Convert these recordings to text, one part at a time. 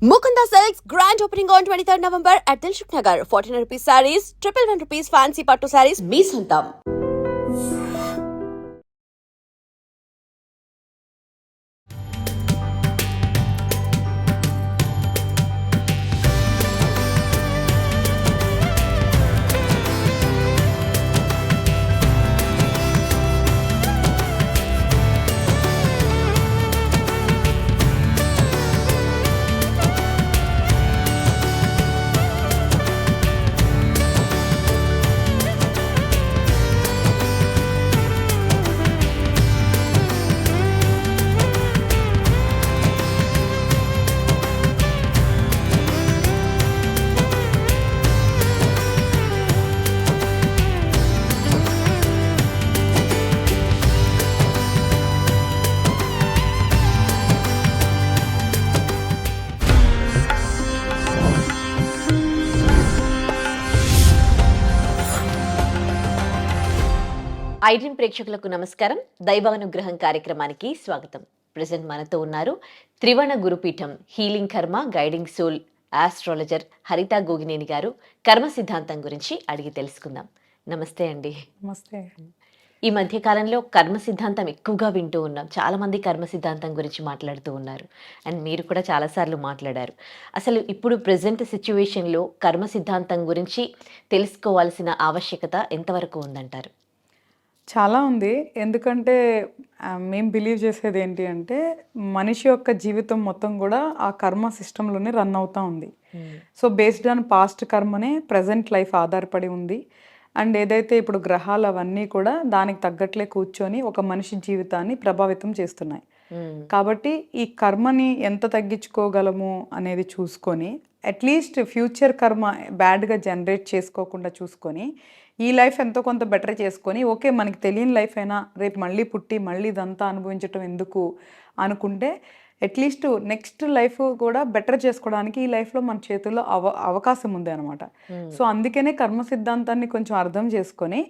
Mukunda Silks grand opening on 23rd November at Dilshuk Nagar. 1400 rupees sarees, 111 rupees fancy patto sarees, మీ సొంతం. ఐడ్రీమ్ ప్రేక్షకులకు నమస్కారం. దైవానుగ్రహం కార్యక్రమానికి స్వాగతం. ప్రెసెంట్ మనతో ఉన్నారు త్రివర్ణ గురుపీఠం హీలింగ్ కర్మ గైడింగ్ సోల్ ఆస్ట్రాలజర్ హరిత గోగినేని గారు. కర్మ సిద్ధాంతం గురించి అడిగి తెలుసుకుందాం. నమస్తే అండి. నమస్తే. ఈ మధ్య కాలంలో కర్మ సిద్ధాంతం ఎక్కువగా వింటూ ఉన్నాం. చాలా మంది కర్మ సిద్ధాంతం గురించి మాట్లాడుతూ ఉన్నారు. అండ్ మీరు కూడా చాలాసార్లు మాట్లాడారు. అసలు ఇప్పుడు ప్రెసెంట్ సిచ్యువేషన్లో కర్మ సిద్ధాంతం గురించి తెలుసుకోవాల్సిన ఆవశ్యకత ఎంతవరకు ఉందంటారు? చాలా ఉంది. ఎందుకంటే మేము బిలీవ్ చేసేది ఏంటి అంటే మనిషి యొక్క జీవితం మొత్తం కూడా ఆ కర్మ సిస్టంలోనే రన్ అవుతూ ఉంది. సో బేస్డ్ ఆన్ పాస్ట్ కర్మనే ప్రజెంట్ లైఫ్ ఆధారపడి ఉంది. అండ్ ఏదైతే ఇప్పుడు గ్రహాలు అవన్నీ కూడా దానికి తగ్గట్లే కూర్చొని ఒక మనిషి జీవితాన్ని ప్రభావితం చేస్తున్నాయి. కాబట్టి ఈ కర్మని ఎంత తగ్గించుకోగలము అనేది చూసుకొని అట్లీస్ట్ ఫ్యూచర్ కర్మ బ్యాడ్గా జనరేట్ చేసుకోకుండా చూసుకొని ఈ లైఫ్ ఎంతో కొంత బెటర్ చేసుకొని ఓకే మనకి తెలియని లైఫ్ అయినా రేపు మళ్ళీ పుట్టి మళ్ళీ ఇదంతా అనుభవించటం ఎందుకు అనుకుంటే అట్లీస్ట్ నెక్స్ట్ లైఫ్ కూడా బెటర్ చేసుకోవడానికి ఈ లైఫ్లో మన చేతుల్లో అవకాశం ఉంది అనమాట. సో అందుకనే కర్మ సిద్ధాంతాన్ని కొంచెం అర్థం చేసుకొని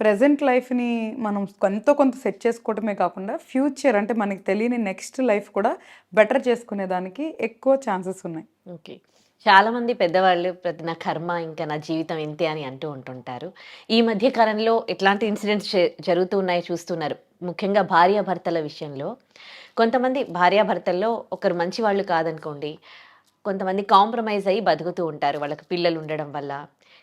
ప్రజెంట్ లైఫ్ని మనం ఎంతో కొంత సెట్ చేసుకోవటమే కాకుండా ఫ్యూచర్ అంటే మనకి తెలియని నెక్స్ట్ లైఫ్ కూడా బెటర్ చేసుకునేదానికి ఎక్కువ ఛాన్సెస్ ఉన్నాయి. ఓకే. చాలామంది పెద్దవాళ్ళు నా కర్మ ఇంకా నా జీవితం ఇంతే అని అంటూ ఉంటుంటారు. ఈ మధ్య కాలంలో ఎట్లాంటి ఇన్సిడెంట్స్ జరుగుతూ ఉన్నాయో చూస్తున్నారు. ముఖ్యంగా భార్యాభర్తల విషయంలో కొంతమంది భార్యాభర్తల్లో ఒకరు మంచి వాళ్ళు కాదనుకోండి, కొంతమంది కాంప్రమైజ్ అయ్యి బతుకుతూ ఉంటారు వాళ్ళకి పిల్లలు ఉండడం వల్ల.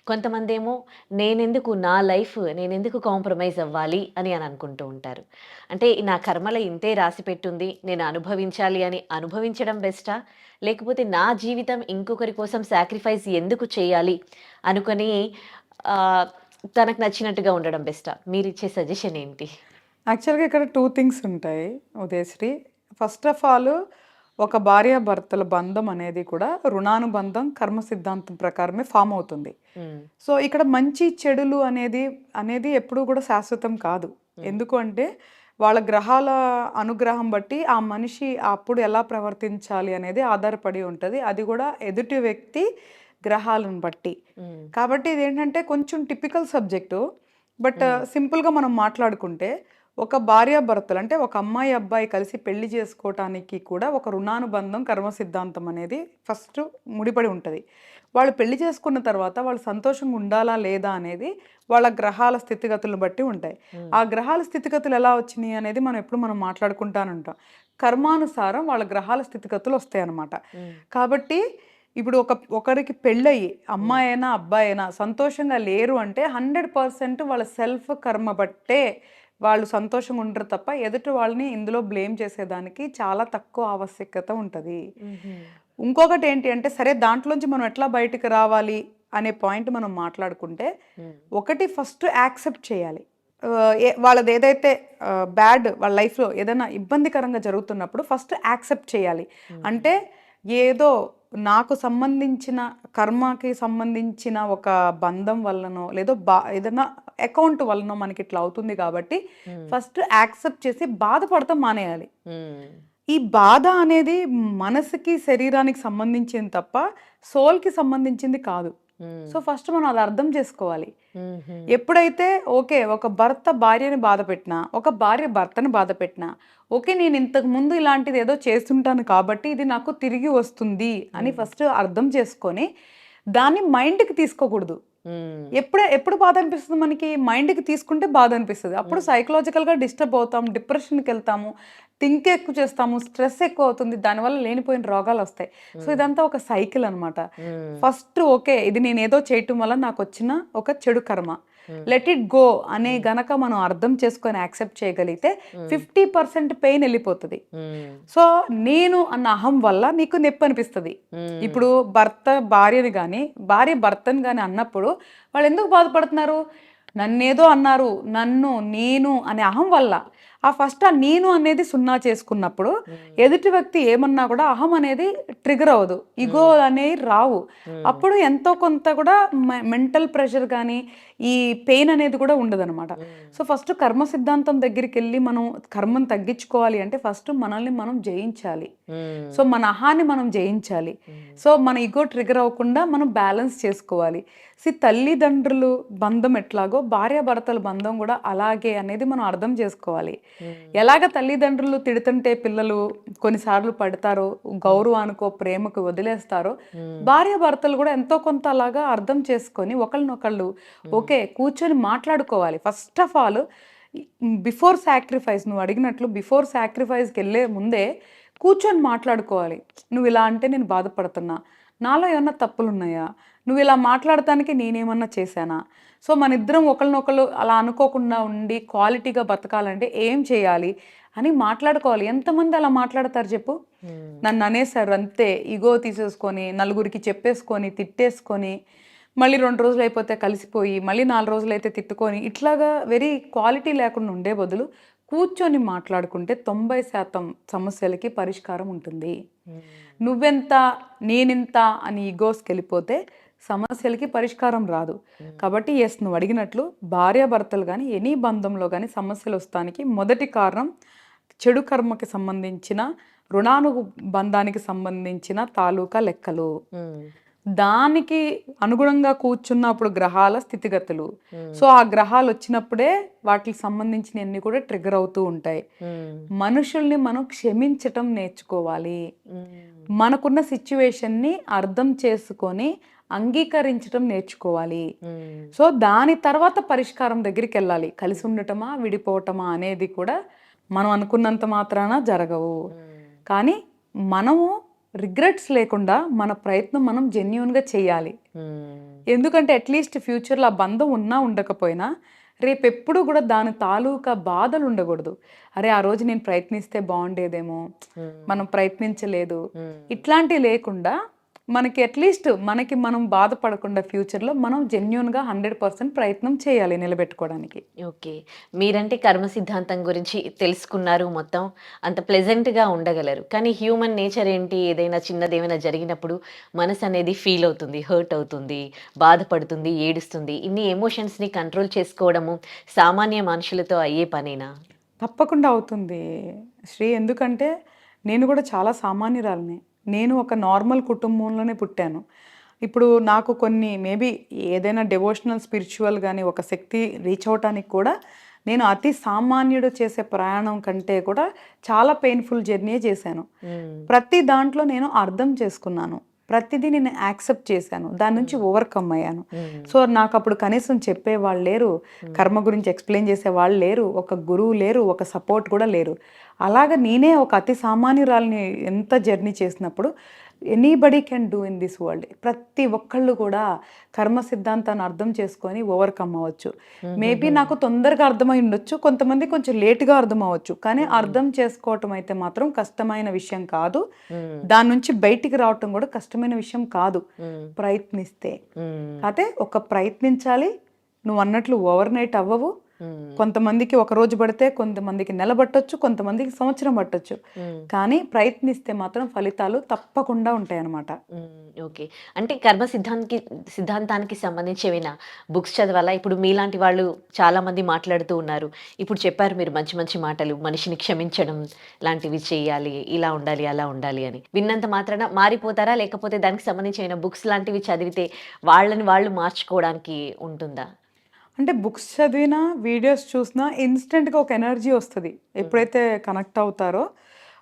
కొంతమంది ఏమో నేనెందుకు కాంప్రమైజ్ అవ్వాలి అని అనుకుంటూ ఉంటారు. అంటే నా కర్మలో ఇంతే రాసి పెట్టుంది, నేను అనుభవించాలి అని అనుభవించడం బెస్టా, లేకపోతే నా జీవితం ఇంకొకరి కోసం సాక్రిఫైస్ ఎందుకు చేయాలి అనుకొని తనకు నచ్చినట్టుగా ఉండడం బెస్టా? మీరు ఇచ్చే సజెషన్ ఏంటి? యాక్చువల్గా ఇక్కడ 2 థింగ్స్ ఉంటాయి ఉదయశ్రీ. ఫస్ట్ ఆఫ్ ఆల్ ఒక భార్యాభర్తల బంధం అనేది కూడా రుణానుబంధం కర్మ సిద్ధాంతం ప్రకారమే ఫామ్ అవుతుంది. సో ఇక్కడ మంచి చెడులు అనేది ఎప్పుడూ కూడా శాశ్వతం కాదు. ఎందుకు అంటే వాళ్ళ గ్రహాల అనుగ్రహం బట్టి ఆ మనిషి అప్పుడు ఎలా ప్రవర్తించాలి అనేది ఆధారపడి ఉంటుంది. అది కూడా ఎదుటి వ్యక్తి గ్రహాలను బట్టి. కాబట్టి ఇదేంటంటే కొంచెం టిపికల్ సబ్జెక్టు. బట్ సింపుల్గా మనం మాట్లాడుకుంటే ఒక భార్యాభర్తలు అంటే ఒక అమ్మాయి అబ్బాయి కలిసి పెళ్లి చేసుకోవటానికి కూడా ఒక రుణానుబంధం కర్మ సిద్ధాంతం అనేది ఫస్ట్ ముడిపడి ఉంటుంది. వాళ్ళు పెళ్లి చేసుకున్న తర్వాత వాళ్ళు సంతోషంగా ఉండాలా లేదా అనేది వాళ్ళ గ్రహాల స్థితిగతులను బట్టి ఉంటాయి. ఆ గ్రహాల స్థితిగతులు ఎలా వచ్చినాయి అనేది మనం మాట్లాడుకుంటానంటాం. కర్మానుసారం వాళ్ళ గ్రహాల స్థితిగతులు వస్తాయి అన్నమాట. కాబట్టి ఇప్పుడు ఒకరికి పెళ్ళయి అమ్మాయి అయినా అబ్బాయి అయినా సంతోషంగా లేరు అంటే 100% వాళ్ళ సెల్ఫ్ కర్మ బట్టే వాళ్ళు సంతోషంగా ఉండరు తప్ప ఎదుటి వాళ్ళని ఇందులో బ్లేమ్ చేసేదానికి చాలా తక్కువ ఆవశ్యకత ఉంటుంది. ఇంకొకటి ఏంటి అంటే సరే దాంట్లోంచి మనం ఎట్లా బయటకు రావాలి అనే పాయింట్ మనం మాట్లాడుకుంటే ఒకటి ఫస్ట్ యాక్సెప్ట్ చేయాలి. వాళ్ళది ఏదైతే బ్యాడ్ వాళ్ళ లైఫ్లో ఏదైనా ఇబ్బందికరంగా జరుగుతున్నప్పుడు ఫస్ట్ యాక్సెప్ట్ చేయాలి. అంటే ఏదో నాకు సంబంధించిన కర్మకి సంబంధించిన ఒక బంధం వల్లనో లేదో ఏదైనా అకౌంట్ వల్లనో మనకి ఇట్లా అవుతుంది కాబట్టి ఫస్ట్ యాక్సెప్ట్ చేసి బాధపడతాం మానేయాలి. ఈ బాధ అనేది మనసుకి శరీరానికి సంబంధించింది తప్ప సోల్కి సంబంధించింది కాదు. సో ఫస్ట్ మనం అది అర్థం చేసుకోవాలి. ఎప్పుడైతే ఓకే ఒక భర్త భార్యని బాధ పెట్టినా, ఒక భార్య భర్తని బాధ పెట్టినా, ఓకే నేను ఇంతకు ముందు ఇలాంటిది ఏదో చేస్తుంటాను కాబట్టి ఇది నాకు తిరిగి వస్తుంది అని ఫస్ట్ అర్థం చేసుకొని దాన్ని మైండ్కి తీసుకోకూడదు. ఎప్పుడు బాధ అనిపిస్తుంది మనకి? మైండ్కి తీసుకుంటే బాధ అనిపిస్తుంది. అప్పుడు సైకలాజికల్గా డిస్టర్బ్ అవుతాం, డిప్రెషన్కి వెళ్తాము, థింక్ ఎక్కువ చేస్తాము, స్ట్రెస్ ఎక్కువ అవుతుంది, దానివల్ల లేనిపోయిన రోగాలు వస్తాయి. సో ఇదంతా ఒక సైకిల్ అనమాట. ఫస్ట్ ఓకే ఇది నేను ఏదో చేయటం వల్ల నాకు వచ్చిన ఒక చెడు కర్మ, లెట్ ఇట్ గో అనే గనక మనం అర్థం చేసుకొని యాక్సెప్ట్ చేయగలిగితే 50% పెయిన్ వెళ్ళిపోతుంది. సో నేను అన్న అహం వల్ల నీకు నొప్పి అనిపిస్తుంది. ఇప్పుడు భర్త భార్యని కానీ భార్య భర్తని కానీ అన్నప్పుడు వాళ్ళు ఎందుకు బాధపడుతున్నారు? నన్నేదో అన్నారు, నేను అనే అహం వల్ల. ఫస్ట్ ఆ నేను అనేది సున్నా చేసుకున్నప్పుడు ఎదుటి వ్యక్తి ఏమన్నా కూడా అహం అనేది ట్రిగర్ అవ్వదు, ఇగో అనేవి రావు. అప్పుడు ఎంతో కొంత కూడా మెంటల్ ప్రెషర్ కానీ ఈ పెయిన్ అనేది కూడా ఉండదన్నమాట. సో ఫస్ట్ కర్మ సిద్ధాంతం దగ్గరికి వెళ్ళి మనం కర్మను తగ్గించుకోవాలి అంటే ఫస్ట్ మనల్ని మనం జయించాలి. సో మన అహాన్ని మనం జయించాలి. సో మన ఇగో ట్రిగర్ అవ్వకుండా మనం బ్యాలెన్స్ చేసుకోవాలి. తల్లిదండ్రులు బంధం ఎట్లాగో భార్యాభర్తల బంధం కూడా అలాగే అనేది మనం అర్థం చేసుకోవాలి. ఎలాగ తల్లిదండ్రులు తిడుతుంటే పిల్లలు కొన్నిసార్లు పడతారో, గౌరవానికో ప్రేమకు వదిలేస్తారో, భార్యాభర్తలు కూడా ఎంతో కొంత అలాగా అర్థం చేసుకొని ఒకళ్ళనొకళ్ళు ఓకే కూర్చొని మాట్లాడుకోవాలి. First of all before sacrifice, నువ్వు అడిగినట్లు బిఫోర్ సాక్రిఫైస్కి వెళ్ళే ముందే కూర్చొని మాట్లాడుకోవాలి. నువ్వు ఇలా అంటే నేను బాధపడుతున్నా, నాలో ఏమన్నా తప్పులు ఉన్నాయా, నువ్వు ఇలా మాట్లాడటానికి నేనేమన్నా చేశానా? సో మన ఇద్దరం ఒకరినొకరు అలా అనుకోకుండా ఉండి క్వాలిటీగా బతకాలంటే ఏం చేయాలి అని మాట్లాడుకోవాలి. ఎంతమంది అలా మాట్లాడతారు చెప్పు? నన్ను అనేసారు అంతే, ఇగో తీసేసుకొని నలుగురికి చెప్పేసుకొని తిట్టేసుకొని మళ్ళీ 2 రోజులు అయిపోతే కలిసిపోయి మళ్ళీ 4 రోజులు అయితే తిట్టుకొని ఇట్లాగా వెరీ క్వాలిటీ లేకుండా ఉండే బదులు కూర్చొని మాట్లాడుకుంటే 90% సమస్యలకి పరిష్కారం ఉంటుంది. నువ్వెంత నేనెంత అని ఈగోస్కి వెళ్ళిపోతే సమస్యలకి పరిష్కారం రాదు. కాబట్టి ఎస్ నువ్వు అడిగినట్లు భార్యాభర్తలు కానీ ఎనీ బంధంలో కానీ సమస్యలు వస్తానికి మొదటి కారణం చెడు కర్మకి సంబంధించిన రుణానుబంధానికి సంబంధించిన తాలూకా లెక్కలు. దానికి అనుగుణంగా కూర్చున్నప్పుడు గ్రహాల స్థితిగతులు. సో ఆ గ్రహాలు వచ్చినప్పుడే వాటికి సంబంధించిన అన్ని కూడా ట్రిగర్ అవుతూ ఉంటాయి. మనుషుల్ని మనం క్షమించటం నేర్చుకోవాలి. మనకున్న సిచ్యువేషన్ని అర్థం చేసుకొని అంగీకరించటం నేర్చుకోవాలి. సో దాని తర్వాత పరిష్కారం దగ్గరికి వెళ్ళాలి. కలిసి ఉండటమా విడిపోవటమా అనేది కూడా మనం అనుకున్నంత మాత్రాన జరగవు. కానీ మనము రిగ్రెట్స్ లేకుండా మన ప్రయత్నం మనం జెన్యూన్గా చేయాలి. ఎందుకంటే అట్లీస్ట్ ఫ్యూచర్లో ఆ బంధం ఉన్నా ఉండకపోయినా రేపెప్పుడు కూడా దాని తాలూకా బాధలు ఉండకూడదు. అరే ఆ రోజు నేను ప్రయత్నిస్తే బాగుండేదేమో, మనం ప్రయత్నించలేదు, ఇట్లాంటివి లేకుండా మనకి అట్లీస్ట్ మనకి మనం బాధపడకుండా ఫ్యూచర్లో మనం జెన్యూన్గా 100% ప్రయత్నం చేయాలి నిలబెట్టుకోవడానికి. ఓకే, మీరంటే కర్మ సిద్ధాంతం గురించి తెలుసుకున్నారు, మొత్తం అంత ప్లెజెంట్గా ఉండగలరు. కానీ హ్యూమన్ నేచర్ ఏంటి, ఏదైనా చిన్నది ఏమైనా జరిగినప్పుడు మనసు అనేది ఫీల్ అవుతుంది, హర్ట్ అవుతుంది, బాధపడుతుంది, ఏడుస్తుంది. ఇన్ని ఎమోషన్స్ని కంట్రోల్ చేసుకోవడము సామాన్య మనుషులతో అయ్యే పనేనా? తప్పకుండా అవుతుంది శ్రీ. ఎందుకంటే నేను కూడా చాలా సామాన్యురాలిని. నేను ఒక నార్మల్ కుటుంబంలోనే పుట్టాను. ఇప్పుడు నాకు కొన్ని మేబీ ఏదైనా డెవోషనల్ స్పిరిచువల్ కానీ ఒక శక్తి రీచ్ అవటానికి కూడా నేను అతి సామాన్యుడు చేసే ప్రయాణం కంటే కూడా చాలా పెయిన్ఫుల్ జర్నీ చేశాను. ప్రతి దాంట్లో నేను అర్థం చేసుకున్నాను, ప్రతిదీ నేను యాక్సెప్ట్ చేశాను, దాని నుంచి ఓవర్కమ్ అయ్యాను. సో నాకు అప్పుడు కనీసం చెప్పేవాళ్ళు లేరు, కర్మ గురించి ఎక్స్ప్లెయిన్ చేసేవాళ్ళు లేరు, ఒక గురువు లేరు, ఒక సపోర్ట్ కూడా లేరు. అలాగ నేనే ఒక అతి సామాన్యురాలని ఎంత జర్నీ చేసినప్పుడు anybody can do in this world. ప్రతి ఒక్కళ్ళు కూడా కర్మ సిద్ధాంతాన్ని అర్థం చేసుకొని ఓవర్కమ్ అవ్వచ్చు. మేబీ నాకు తొందరగా అర్థమై ఉండొచ్చు, కొంతమంది కొంచెం లేట్గా అర్థం అవ్వచ్చు. కానీ అర్థం చేసుకోవటం అయితే మాత్రం కష్టమైన విషయం కాదు. దాని నుంచి బయటికి రావటం కూడా కష్టమైన విషయం కాదు, ప్రయత్నిస్తే. అయితే ఒక ప్రయత్నించాలి. నువ్వు అన్నట్లు ఓవర్ నైట్ అవ్వవు. కొంతమందికి ఒక రోజు పడితే కొంతమందికి నెల పట్టొచ్చు, కొంతమందికి సంవత్సరం పట్టొచ్చు. కానీ ప్రయత్నిస్తే మాత్రం ఫలితాలు తప్పకుండా ఉంటాయన్నమాట. ఓకే. అంటే కర్మ సిద్ధాంతానికి సంబంధించి ఏమైనా బుక్స్ చదవాలా? ఇప్పుడు మీలాంటి వాళ్ళు చాలామంది మాట్లాడుతూ ఉన్నారు. ఇప్పుడు చెప్పారు మీరు మంచి మంచి మాటలు, మనిషిని క్షమించడం లాంటివి చేయాలి, ఇలా ఉండాలి, అలా ఉండాలి అని. విన్నంత మాత్రాన మారిపోతారా? లేకపోతే దానికి సంబంధించి ఏమైనా బుక్స్ లాంటివి చదివితే వాళ్ళని వాళ్ళు మార్చుకోవడానికి ఉంటుందా? అంటే బుక్స్ చదివినా, వీడియోస్ చూసినా ఇన్‌స్టంట్‌గా ఒక ఎనర్జీ వస్తది. ఎప్పుడైతే కనెక్ట్ అవుతారో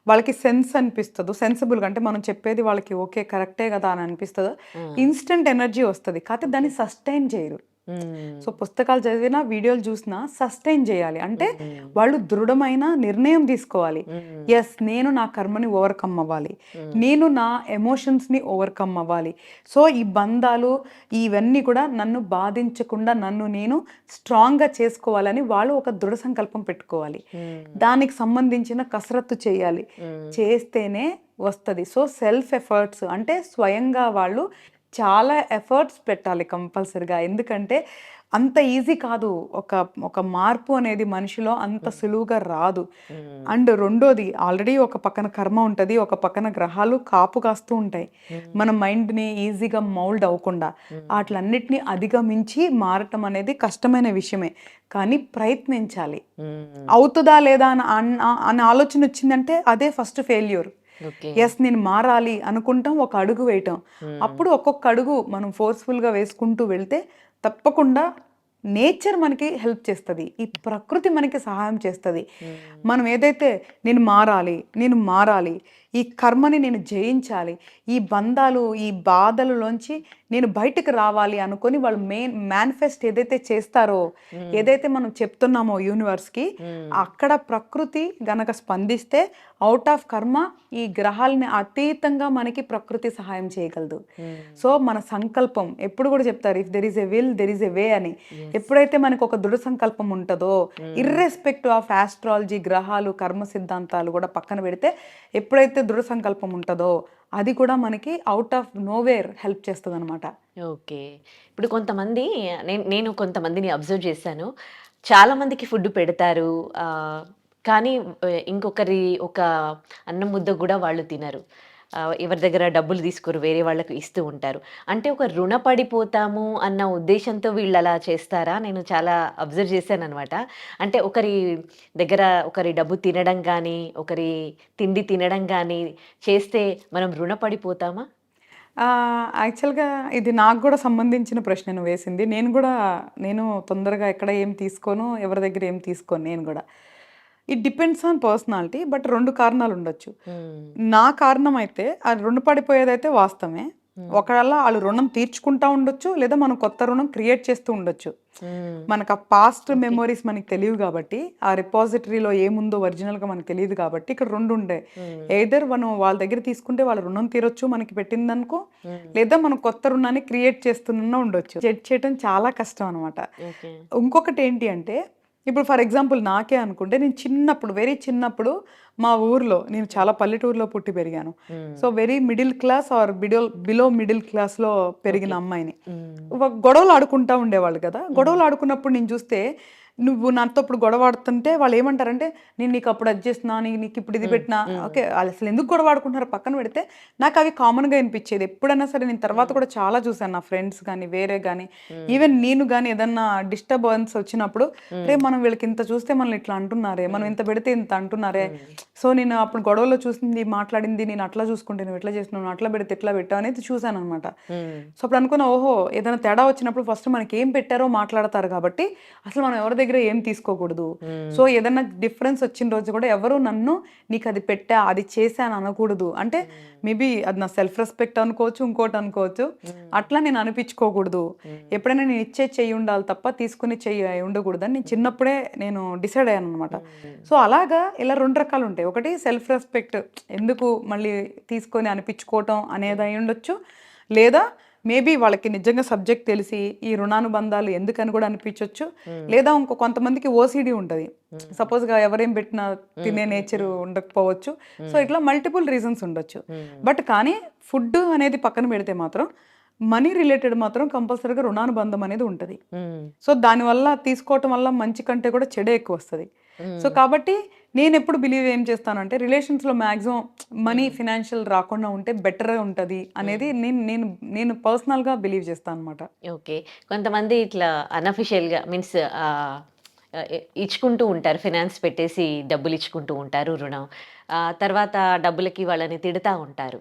వాళ్ళకి సెన్స్ అనిపిస్తదో, సెన్సిబుల్‌గా అంటే మనం చెప్పేది వాళ్ళకి ఓకే కరెక్టే గదా అని అనిపిస్తదో, ఇన్‌స్టంట్ ఎనర్జీ వస్తది. కాకపోతే దాన్ని సస్టైన్ చేయరు. సో పుస్తకాలు చదివినా, వీడియోలు చూసినా సస్టైన్ చేయాలి. అంటే వాళ్ళు దృఢమైన నిర్ణయం తీసుకోవాలి. ఎస్, నేను నా కర్మని ఓవర్‌కమ్ అవ్వాలి. నేను నా ఎమోషన్స్‌ని ఓవర్‌కమ్ అవ్వాలి. సో ఈ బంధాలు ఇవన్నీ కూడా నన్ను బాధించకుండా నన్ను నేను స్ట్రాంగ్‌గా చేసుకోవాలని వాళ్ళు ఒక దృఢ సంకల్పం పెట్టుకోవాలి. దానికి సంబంధించిన కసరత్తు చేయాలి. చేస్తేనే వస్తది. సో సెల్ఫ్ ఎఫర్ట్స్ అంటే స్వయంగా వాళ్ళు చాలా ఎఫర్ట్స్ పెట్టాలి కంపల్సరీగా. ఎందుకంటే అంత ఈజీ కాదు. ఒక ఒక మార్పు అనేది మనిషిలో అంత సులువుగా రాదు. అండ్ రెండోది ఆల్రెడీ ఒక పక్కన కర్మ ఉంటుంది, ఒక పక్కన గ్రహాలు కాపు కాస్తూ ఉంటాయి మన మైండ్ని ఈజీగా మౌల్డ్ అవ్వకుండా. వాటిలన్నిటిని అధిగమించి మారటం అనేది కష్టమైన విషయమే, కానీ ప్రయత్నించాలి. అవుతుందా లేదా అని ఆలోచన వచ్చిందంటే అదే ఫస్ట్ ఫెయిల్యూర్. ఎస్, నేను మారాలి అనుకుంటాం, ఒక అడుగు వేయటం. అప్పుడు ఒక్కొక్క అడుగు మనం ఫోర్స్ఫుల్గా వేసుకుంటూ వెళ్తే తప్పకుండా నేచర్ మనకి హెల్ప్ చేస్తుంది, ఈ ప్రకృతి మనకి సహాయం చేస్తుంది. మనం ఏదైతే నేను మారాలి, ఈ కర్మని నేను జయించాలి, ఈ బంధాలు ఈ బాధలలోంచి నేను బయటకు రావాలి అనుకొని వాళ్ళు మేనిఫెస్ట్ ఏదైతే చేస్తారో, ఏదైతే మనం చెప్తున్నామో యూనివర్స్కి, అక్కడ ప్రకృతి గనక స్పందిస్తే అవుట్ ఆఫ్ కర్మ ఈ గ్రహాలని అతీతంగా మనకి ప్రకృతి సహాయం చేయగలదు. సో మన సంకల్పం ఎప్పుడు కూడా చెప్తారు, if there is a will there is a way అని. ఎప్పుడైతే మనకు ఒక దృఢ సంకల్పం ఉంటుందో, ఇర్రెస్పెక్టివ్ ఆఫ్ ఆస్ట్రాలజీ, గ్రహాలు, కర్మ సిద్ధాంతాలు కూడా పక్కన పెడితే, ఎప్పుడైతే దృఢ సంకల్పం ఉంటుందో అది కూడా మనకి అవుట్ ఆఫ్ నోవేర్ హెల్ప్ చేస్తుంది అనమాట. ఓకే. ఇప్పుడు కొంతమంది నేను కొంతమందిని అబ్జర్వ్ చేశాను. చాలా మందికి ఫుడ్ పెడతారు. కానీ ఇంకొకరి ఒక అన్నం ముద్ద కూడా వాళ్ళు తినరు. ఎవరి దగ్గర డబ్బులు తీసుకోరు, వేరే వాళ్ళకి ఇస్తూ ఉంటారు. అంటే ఒక రుణపడిపోతాము అన్న ఉద్దేశంతో వీళ్ళు అలా చేస్తారా? నేను చాలా అబ్జర్వ్ చేశాననమాట. అంటే ఒకరి దగ్గర ఒకరి డబ్బు తినడం కానీ, ఒకరి తిండి తినడం కానీ చేస్తే మనం రుణపడిపోతామా? యాక్చువల్గా ఇది నాకు కూడా సంబంధించిన ప్రశ్న నువ్వు వేసింది. నేను తొందరగా ఎక్కడ ఏం తీసుకోను, ఎవరి దగ్గర ఏం తీసుకోను నేను కూడా. It depends on personality. But 2 కారణాలు ఉండొచ్చు. నా కారణం అయితే అది రుణపడిపోయేదైతే వాస్తవమే. ఒకవేళ వాళ్ళు రుణం తీర్చుకుంటా ఉండొచ్చు, లేదా మనం కొత్త రుణం క్రియేట్ చేస్తూ ఉండొచ్చు. మనకు ఆ పాస్ట్ మెమొరీస్ మనకి తెలియదు కాబట్టి, ఆ రిపాజిటరీలో ఏముందో ఒరిజినల్గా మనకు తెలియదు కాబట్టి ఇక్కడ 2 ఉండే. ఎయిదర్ మనం వాళ్ళ దగ్గర తీసుకుంటే వాళ్ళ రుణం తీరొచ్చు మనకి పెట్టిందనుకో, లేదా మనం కొత్త రుణాన్ని క్రియేట్ చేస్తున్నా ఉండొచ్చు. జడ్జ్ చేయడం చాలా కష్టం అనమాట. ఇంకొకటి ఏంటి అంటే, ఇప్పుడు ఫర్ ఎగ్జాంపుల్ నాకే అనుకుంటే, నేను చిన్నప్పుడు వెరీ చిన్నప్పుడు మా ఊర్లో, నేను చాలా పల్లెటూరులో పుట్టి పెరిగాను. So very middle class or below middle క్లాస్లో పెరిగిన అమ్మాయిని. గొడవలు ఆడుకుంటా ఉండేవాళ్ళు కదా. గొడవలు ఆడుకున్నప్పుడు నేను చూస్తే, నువ్వు నాతో ఇప్పుడు గొడవ ఆడుతుంటే వాళ్ళు ఏమంటారంటే, నేను నీకు అప్పుడు అది చేస్తున్నా, నీకు ఇప్పుడు ఇది పెట్టినా. ఓకే, వాళ్ళు అసలు ఎందుకు గొడవ ఆడుకుంటున్నారు పక్కన పెడితే, నాకు అవి కామన్గా అనిపించేది. ఎప్పుడైనా సరే నేను తర్వాత కూడా చాలా చూసాను, నా ఫ్రెండ్స్ కానీ వేరే కానీ ఈవెన్ నేను కానీ ఏదన్నా డిస్టర్బెన్స్ వచ్చినప్పుడు, రే మనం వీళ్ళకి ఇంత చూస్తే మనల్ని ఇట్లా అంటున్నారే, మనం ఇంత పెడితే ఇంత అంటున్నారే. సో నేను అప్పుడు గొడవలో చూసింది మాట్లాడింది, నేను అట్లా చూసుకుంటే నువ్వు ఎట్లా చేస్తున్నావు, అట్లా పెడితే ఎట్లా పెట్టావు అనేది చూసాను అనమాట. సో అప్పుడు అనుకున్నా, ఓహో ఏదైనా తేడా వచ్చినప్పుడు ఫస్ట్ మనకి ఏం పెట్టారో మాట్లాడతారు కాబట్టి అసలు మనం ఎవరి దగ్గర ఏం తీసుకోకూడదు. సో ఏదైనా డిఫరెన్స్ వచ్చిన రోజు కూడా ఎవరు నన్ను నీకు అది పెట్టా అది చేశాను అనకూడదు. అంటే మేబీ అది నా సెల్ఫ్ రెస్పెక్ట్ అనుకోవచ్చు, ఇంకోటి అనుకోవచ్చు. అట్లా నేను అనిపించుకోకూడదు. ఎప్పుడైనా నేను ఇచ్చే చెయ్యి ఉండాలి తప్ప తీసుకుని చెయ్యి ఉండకూడదు అని నేను చిన్నప్పుడే నేను డిసైడ్ అయ్యాను అనమాట. సో అలాగా ఇలా 2 రకాలు ఉంటాయి. ఒకటి సెల్ఫ్ రెస్పెక్ట్, ఎందుకు మళ్ళీ తీసుకొని అనిపించుకోవటం అనేది అయి ఉండొచ్చు, లేదా మేబీ వాళ్ళకి నిజంగా సబ్జెక్ట్ తెలిసి ఈ రుణానుబంధాలు ఎందుకని కూడా అనిపించవచ్చు. లేదా కొంతమందికి ఓసిడి ఉంటుంది, సపోజ్గా ఎవరేం పెట్టినా తినే నేచర్ ఉండకపోవచ్చు. సో ఇట్లా మల్టిపుల్ రీజన్స్ ఉండొచ్చు. బట్ కానీ ఫుడ్ అనేది పక్కన పెడితే మాత్రం మనీ రిలేటెడ్ మాత్రం కంపల్సరీగా రుణానుబంధం అనేది ఉంటుంది. ఉమ్, సో దానివల్ల తీసుకోవటం వల్ల మంచి కంటే కూడా చెడే ఎక్కువ వస్తుంది. సో కాబట్టి నేను ఎప్పుడు బిలీవ్ ఏం చేస్తానంటే రిలేషన్స్లో మ్యాక్సిమం మనీ ఫినాన్షియల్ రాకుండా ఉంటే బెటర్ ఉంటుంది అనేది నేను నేను నేను పర్సనల్గా బిలీవ్ చేస్తాను అనమాట. ఓకే. కొంతమంది ఇట్లా అనఫిషియల్‌గా మీన్స్ ఇచ్చుకుంటూ ఉంటారు. ఫినాన్స్ పెట్టేసి డబ్బులు ఇచ్చుకుంటూ ఉంటారు రుణం. తర్వాత డబ్బులకి వాళ్ళని తిడతా ఉంటారు.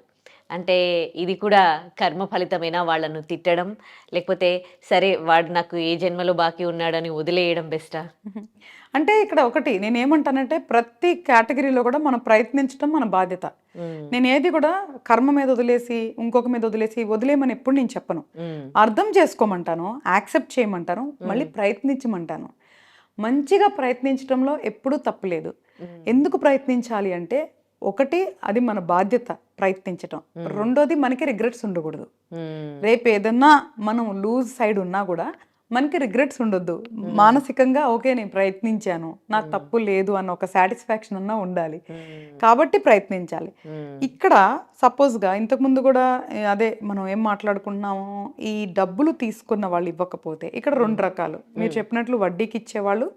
అంటే ఇది కూడా కర్మ ఫలితమేనా వాళ్ళను తిట్టడం? లేకపోతే సరే వాడు నాకు ఏ జన్మలో బాకీ ఉన్నాడని వదిలేయడం బెస్టా? అంటే ఇక్కడ ఒకటి నేనేమంటానంటే ప్రతి కేటగిరీలో కూడా మనం ప్రయత్నించడం మన బాధ్యత. హ్మ్. నేను ఏది కూడా కర్మ మీద వదిలేసి ఇంకొక మీద వదిలేసి వదిలేయమని ఎప్పుడు నేను చెప్పను. హ్మ్. అర్థం చేసుకోమంటాను, యాక్సెప్ట్ చేయమంటాను, మళ్ళీ ప్రయత్నించమంటాను. మంచిగా ప్రయత్నించడంలో ఎప్పుడూ తప్పులేదు. ఎందుకు ప్రయత్నించాలి అంటే ఒకటి అది మన బాధ్యత ప్రయత్నించటం. రెండోది మనకి రిగ్రెట్స్ ఉండకూడదు. హ్మ్. రేపు ఏదన్నా మనం లూజ్ సైడ్ ఉన్నా కూడా మనకి రిగ్రెట్స్ ఉండొద్దు. మానసికంగా ఓకే నేను ప్రయత్నించాను, నాకు తప్పు లేదు అన్న ఒక సాటిస్ఫాక్షన్ అన్నా ఉండాలి. కాబట్టి ప్రయత్నించాలి. ఇక్కడ సపోజ్గా ఇంతకుముందు కూడా అదే మనం ఏం మాట్లాడుకుంటున్నాము, ఈ డబ్బులు తీసుకున్న వాళ్ళు ఇవ్వకపోతే ఇక్కడ రెండు రకాలు. మీరు చెప్పినట్లు వడ్డీకి ఇచ్చేవాళ్ళు,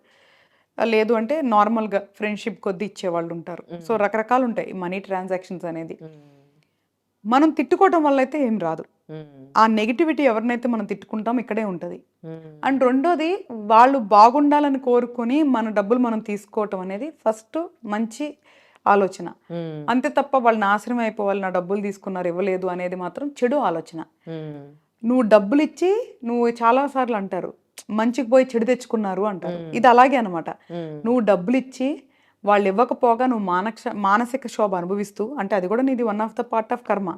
లేదు అంటే నార్మల్గా ఫ్రెండ్షిప్ కొద్ది ఇచ్చేవాళ్ళు ఉంటారు. సో రకరకాలు ఉంటాయి మనీ ట్రాన్సాక్షన్స్ అనేది. మనం తిట్టుకోవటం వల్ల అయితే ఏం రాదు. ఆ నెగిటివిటీ ఎవరినైతే మనం తిట్టుకుంటాం ఇక్కడే ఉంటుంది. అండ్ రెండోది వాళ్ళు బాగుండాలని కోరుకొని మన డబ్బులు మనం తీసుకోవటం అనేది ఫస్ట్ మంచి ఆలోచన. అంతే తప్ప వాళ్ళు నాశనం అయిపోవాలి, నా డబ్బులు తీసుకున్నారు ఇవ్వలేదు అనేది మాత్రం చెడు ఆలోచన. నువ్వు డబ్బులు ఇచ్చి నువ్వు చాలా సార్లు అంటారు మంచికి పోయి చెడు తెచ్చుకున్నారు అంటారు. ఇది అలాగే అనమాట. నువ్వు డబ్బులు ఇచ్చి వాళ్ళు ఇవ్వకపోగా నువ్వు మానసిక క్షోభ అనుభవిస్తూ, అంటే అది కూడా నీది one of the part of కర్మ.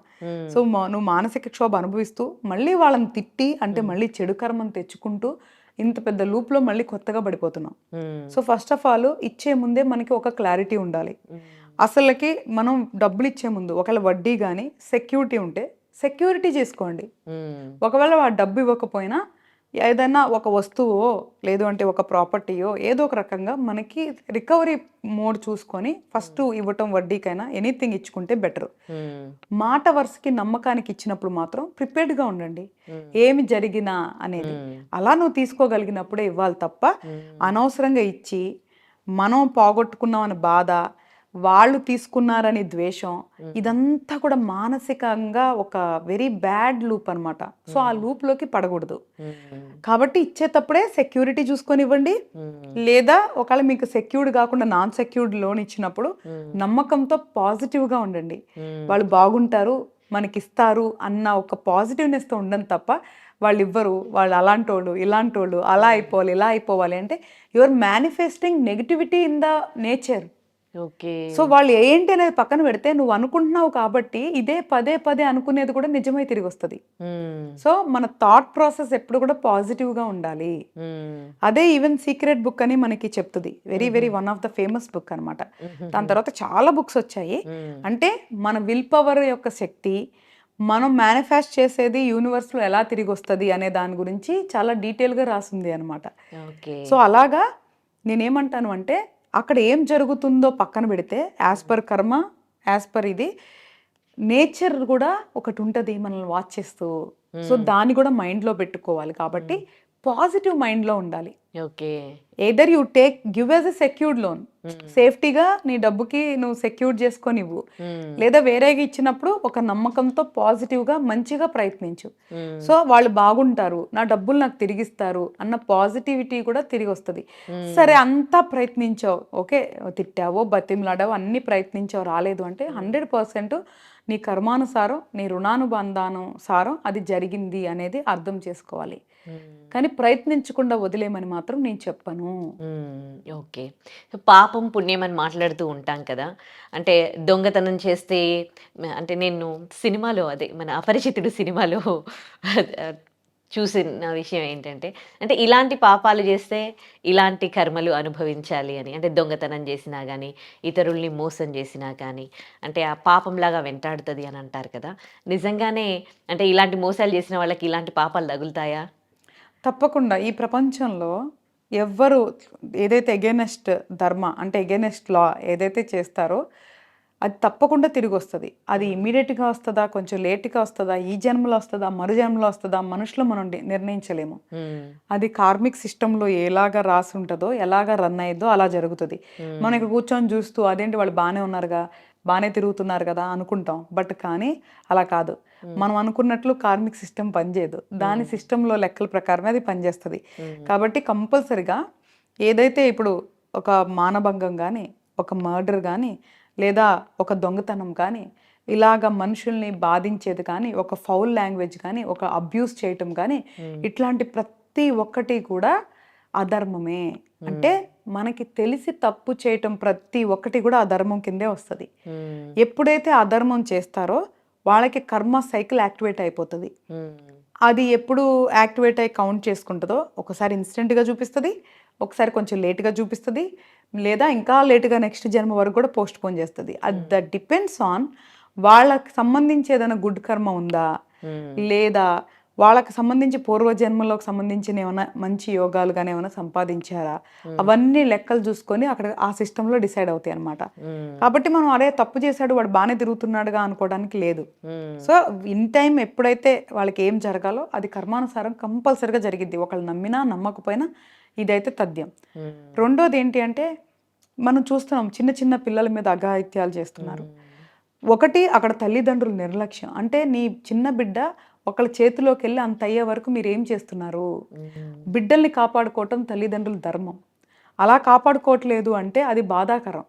సో నువ్వు మానసిక క్షోభ అనుభవిస్తూ మళ్ళీ వాళ్ళని తిట్టి అంటే మళ్ళీ చెడు కర్మను తెచ్చుకుంటూ ఇంత పెద్ద లూప్లో మళ్ళీ కొత్తగా పడిపోతున్నాం. సో ఫస్ట్ ఆఫ్ ఆల్ ఇచ్చే ముందే మనకి ఒక క్లారిటీ ఉండాలి. అసలుకి మనం డబ్బులు ఇచ్చే ముందు ఒకవేళ వడ్డీ కానీ సెక్యూరిటీ ఉంటే సెక్యూరిటీ చేసుకోండి. ఒకవేళ ఆ డబ్బు ఇవ్వకపోయినా ఏదైనా ఒక వస్తువో లేదు అంటే ఒక ప్రాపర్టీయో ఏదో ఒక రకంగా మనకి రికవరీ మోడ్ చూసుకొని ఫస్ట్ ఇవ్వటం వడ్డీకైనా ఎనీథింగ్ ఇచ్చుకుంటే బెటర్. మాట వరుసకి నమ్మకానికి ఇచ్చినప్పుడు మాత్రం ప్రిపేర్డ్గా ఉండండి ఏమి జరిగినా అనేది. అలా నువ్వు తీసుకోగలిగినప్పుడే ఇవ్వాలి తప్ప అనవసరంగా ఇచ్చి మనం పోగొట్టుకున్నాం అని బాధ, వాళ్ళు తీసుకున్నారని ద్వేషం, ఇదంతా కూడా మానసికంగా ఒక వెరీ బ్యాడ్ లూప్ అనమాట. సో ఆ లూప్లోకి పడకూడదు. కాబట్టి ఇచ్చేటప్పుడే సెక్యూరిటీ చూసుకొని ఇవ్వండి. లేదా ఒకవేళ మీకు సెక్యూర్డ్ కాకుండా నాన్ సెక్యూర్డ్ లోన్ ఇచ్చినప్పుడు నమ్మకంతో పాజిటివ్గా ఉండండి. వాళ్ళు బాగుంటారు మనకి ఇస్తారు అన్న ఒక పాజిటివ్నెస్తో ఉండండి తప్ప వాళ్ళు ఇవ్వరు, వాళ్ళు అలాంటి వాళ్ళు ఇలాంటి వాళ్ళు అలా అయిపోవాలి ఇలా అయిపోవాలి అంటే your manifesting negativity in the nature. Okay. So వాళ్ళు ఏంటి అనేది పక్కన పెడితే నువ్వు అనుకుంటున్నావు కాబట్టి ఇదే పదే పదే అనుకునేది కూడా నిజమై తిరిగి వస్తుంది. సో మన థాట్ ప్రాసెస్ ఎప్పుడు కూడా పాజిటివ్గా ఉండాలి. అదే ఈవెన్ సీక్రెట్ బుక్ అని మనకి చెప్తుంది. Very very one of the famous book అనమాట. దాని తర్వాత చాలా బుక్స్ వచ్చాయి. అంటే మన విల్ పవర్ యొక్క శక్తి, మనం మేనిఫెస్ట్ చేసేది యూనివర్స్లో ఎలా తిరిగి వస్తుంది అనే దాని గురించి చాలా డీటెయిల్గా రాసింది అనమాట. సో అలాగా నేనేమంటాను అంటే అక్కడ ఏం జరుగుతుందో పక్కన పెడితే యాజ్ పర్ కర్మ, యాజ్ పర్ ఇది నేచర్ కూడా ఒకటి ఉంటుంది మనల్ని వాచ్ చేస్తూ. సో దాన్ని కూడా మైండ్లో పెట్టుకోవాలి. కాబట్టి పాజిటివ్ మైండ్లో ఉండాలి. Okay. Either you give as a secured loan, సేఫ్టీగా నీ డబ్బుకి నువ్వు సెక్యూర్ చేసుకొని ఇవ్వు. లేదా వేరేగా ఇచ్చినప్పుడు ఒక నమ్మకంతో పాజిటివ్గా మంచిగా ప్రయత్నించు. సో వాళ్ళు బాగుంటారు, నా డబ్బులు నాకు తిరిగిస్తారు అన్న పాజిటివిటీ కూడా తిరిగి వస్తుంది. సరే అంతా ప్రయత్నించావు, ఓకే తిట్టావో బతిమలాడావో అన్ని ప్రయత్నించావు రాలేదు అంటే 100% నీ కర్మానుసారం నీ రుణానుబంధానుసారం అది జరిగింది అనేది అర్థం చేసుకోవాలి. కానీ ప్రయత్నించకుండా వదిలేమని మాత్రం నేను చెప్పను. ఓకే. పాపం పుణ్యం అని మాట్లాడుతూ ఉంటాం కదా. అంటే దొంగతనం చేస్తే అంటే నేను సినిమాలో అదే మన అపరిచితుడు సినిమాలో చూసిన విషయం ఏంటంటే అంటే ఇలాంటి పాపాలు చేస్తే ఇలాంటి కర్మలు అనుభవించాలి అని. అంటే దొంగతనం చేసినా కానీ ఇతరుల్ని మోసం చేసినా కానీ అంటే ఆ పాపంలాగా వెంటాడుతుంది అని అంటారు కదా. నిజంగానే అంటే ఇలాంటి మోసాలు చేసిన వాళ్ళకి ఇలాంటి పాపాలు తగులుతాయా? తప్పకుండా. ఈ ప్రపంచంలో ఎవ్వరు ఏదైతే ఎగెనెస్ట్ ధర్మ అంటే ఎగెనెస్ట్ లా ఏదైతే చేస్తారో అది తప్పకుండా తిరిగి వస్తుంది. అది ఇమీడియట్గా వస్తుందా, కొంచెం లేట్గా వస్తుందా, ఈ జన్మలో వస్తుందా, మరు జన్మలో వస్తుందా, మనుషులు మనం నిర్ణయించలేము. అది కార్మిక్ సిస్టంలో ఎలాగా రాసి ఉంటుందో, ఎలాగా రన్ అయ్యిద్దో అలా జరుగుతుంది. మనం ఇక్కడ కూర్చొని చూస్తూ అదేంటి వాళ్ళు బాగానే ఉన్నారుగా, బాగానే తిరుగుతున్నారు కదా అనుకుంటాం. బట్ కానీ అలా కాదు. మనం అనుకున్నట్లు కార్మిక్ సిస్టమ్ పనిచేయదు. దాని సిస్టంలో లెక్కల ప్రకారమే అది పనిచేస్తుంది. కాబట్టి కంపల్సరిగా ఏదైతే ఇప్పుడు ఒక మానభంగం కానీ, ఒక మర్డర్ కానీ, లేదా ఒక దొంగతనం కానీ, ఇలాగ మనుషుల్ని బాధించేది కానీ, ఒక ఫౌల్ లాంగ్వేజ్ కానీ, ఒక అబ్యూస్ చేయటం కానీ, ఇట్లాంటి ప్రతి ఒక్కటి కూడా అధర్మమే. అంటే మనకి తెలిసి తప్పు చేయటం ప్రతి ఒక్కటి కూడా అధర్మం కిందే వస్తుంది. ఎప్పుడైతే అధర్మం చేస్తారో వాళ్ళకి కర్మ సైకిల్ యాక్టివేట్ అయిపోతుంది. అది ఎప్పుడు యాక్టివేట్ అయ్యి కౌంట్ చేసుకుంటుందో, ఒకసారి ఇన్స్టెంట్గా చూపిస్తుంది, ఒకసారి కొంచెం లేట్గా చూపిస్తుంది, లేదా ఇంకా లేట్గా నెక్స్ట్ జన్మ వరకు కూడా పోస్ట్ పోన్ చేస్తుంది. అది దట్ డిపెండ్స్ ఆన్ వాళ్ళకి సంబంధించి ఏదైనా గుడ్ కర్మ ఉందా, లేదా వాళ్ళకి సంబంధించి పూర్వజన్మలోకి సంబంధించిన ఏమైనా మంచి యోగాలు కానీ ఏమైనా సంపాదించారా, అవన్నీ లెక్కలు చూసుకొని అక్కడ ఆ సిస్టంలో డిసైడ్ అవుతాయి అనమాట. కాబట్టి మనం అరే తప్పు చేశాడు వాడు బాగానే తిరుగుతున్నాడుగా అనుకోవడానికి లేదు. సో ఇన్ టైం ఎప్పుడైతే వాళ్ళకి ఏం జరగాలో అది కర్మానుసారం కంపల్సరిగా జరిగిద్ది. ఒకళ్ళు నమ్మినా నమ్మకపోయినా ఇదైతే తథ్యం. రెండోది ఏంటి అంటే మనం చూస్తున్నాం చిన్న చిన్న పిల్లల మీద అఘాయిత్యాలు చేస్తున్నారు. ఒకటి అక్కడ తల్లిదండ్రుల నిర్లక్ష్యం. అంటే నీ చిన్న బిడ్డ ఒకళ్ళ చేతిలోకి వెళ్ళి అంత అయ్యే వరకు మీరు ఏం చేస్తున్నారు? బిడ్డల్ని కాపాడుకోవటం తల్లిదండ్రుల ధర్మం. అలా కాపాడుకోవట్లేదు అంటే అది బాధాకరం.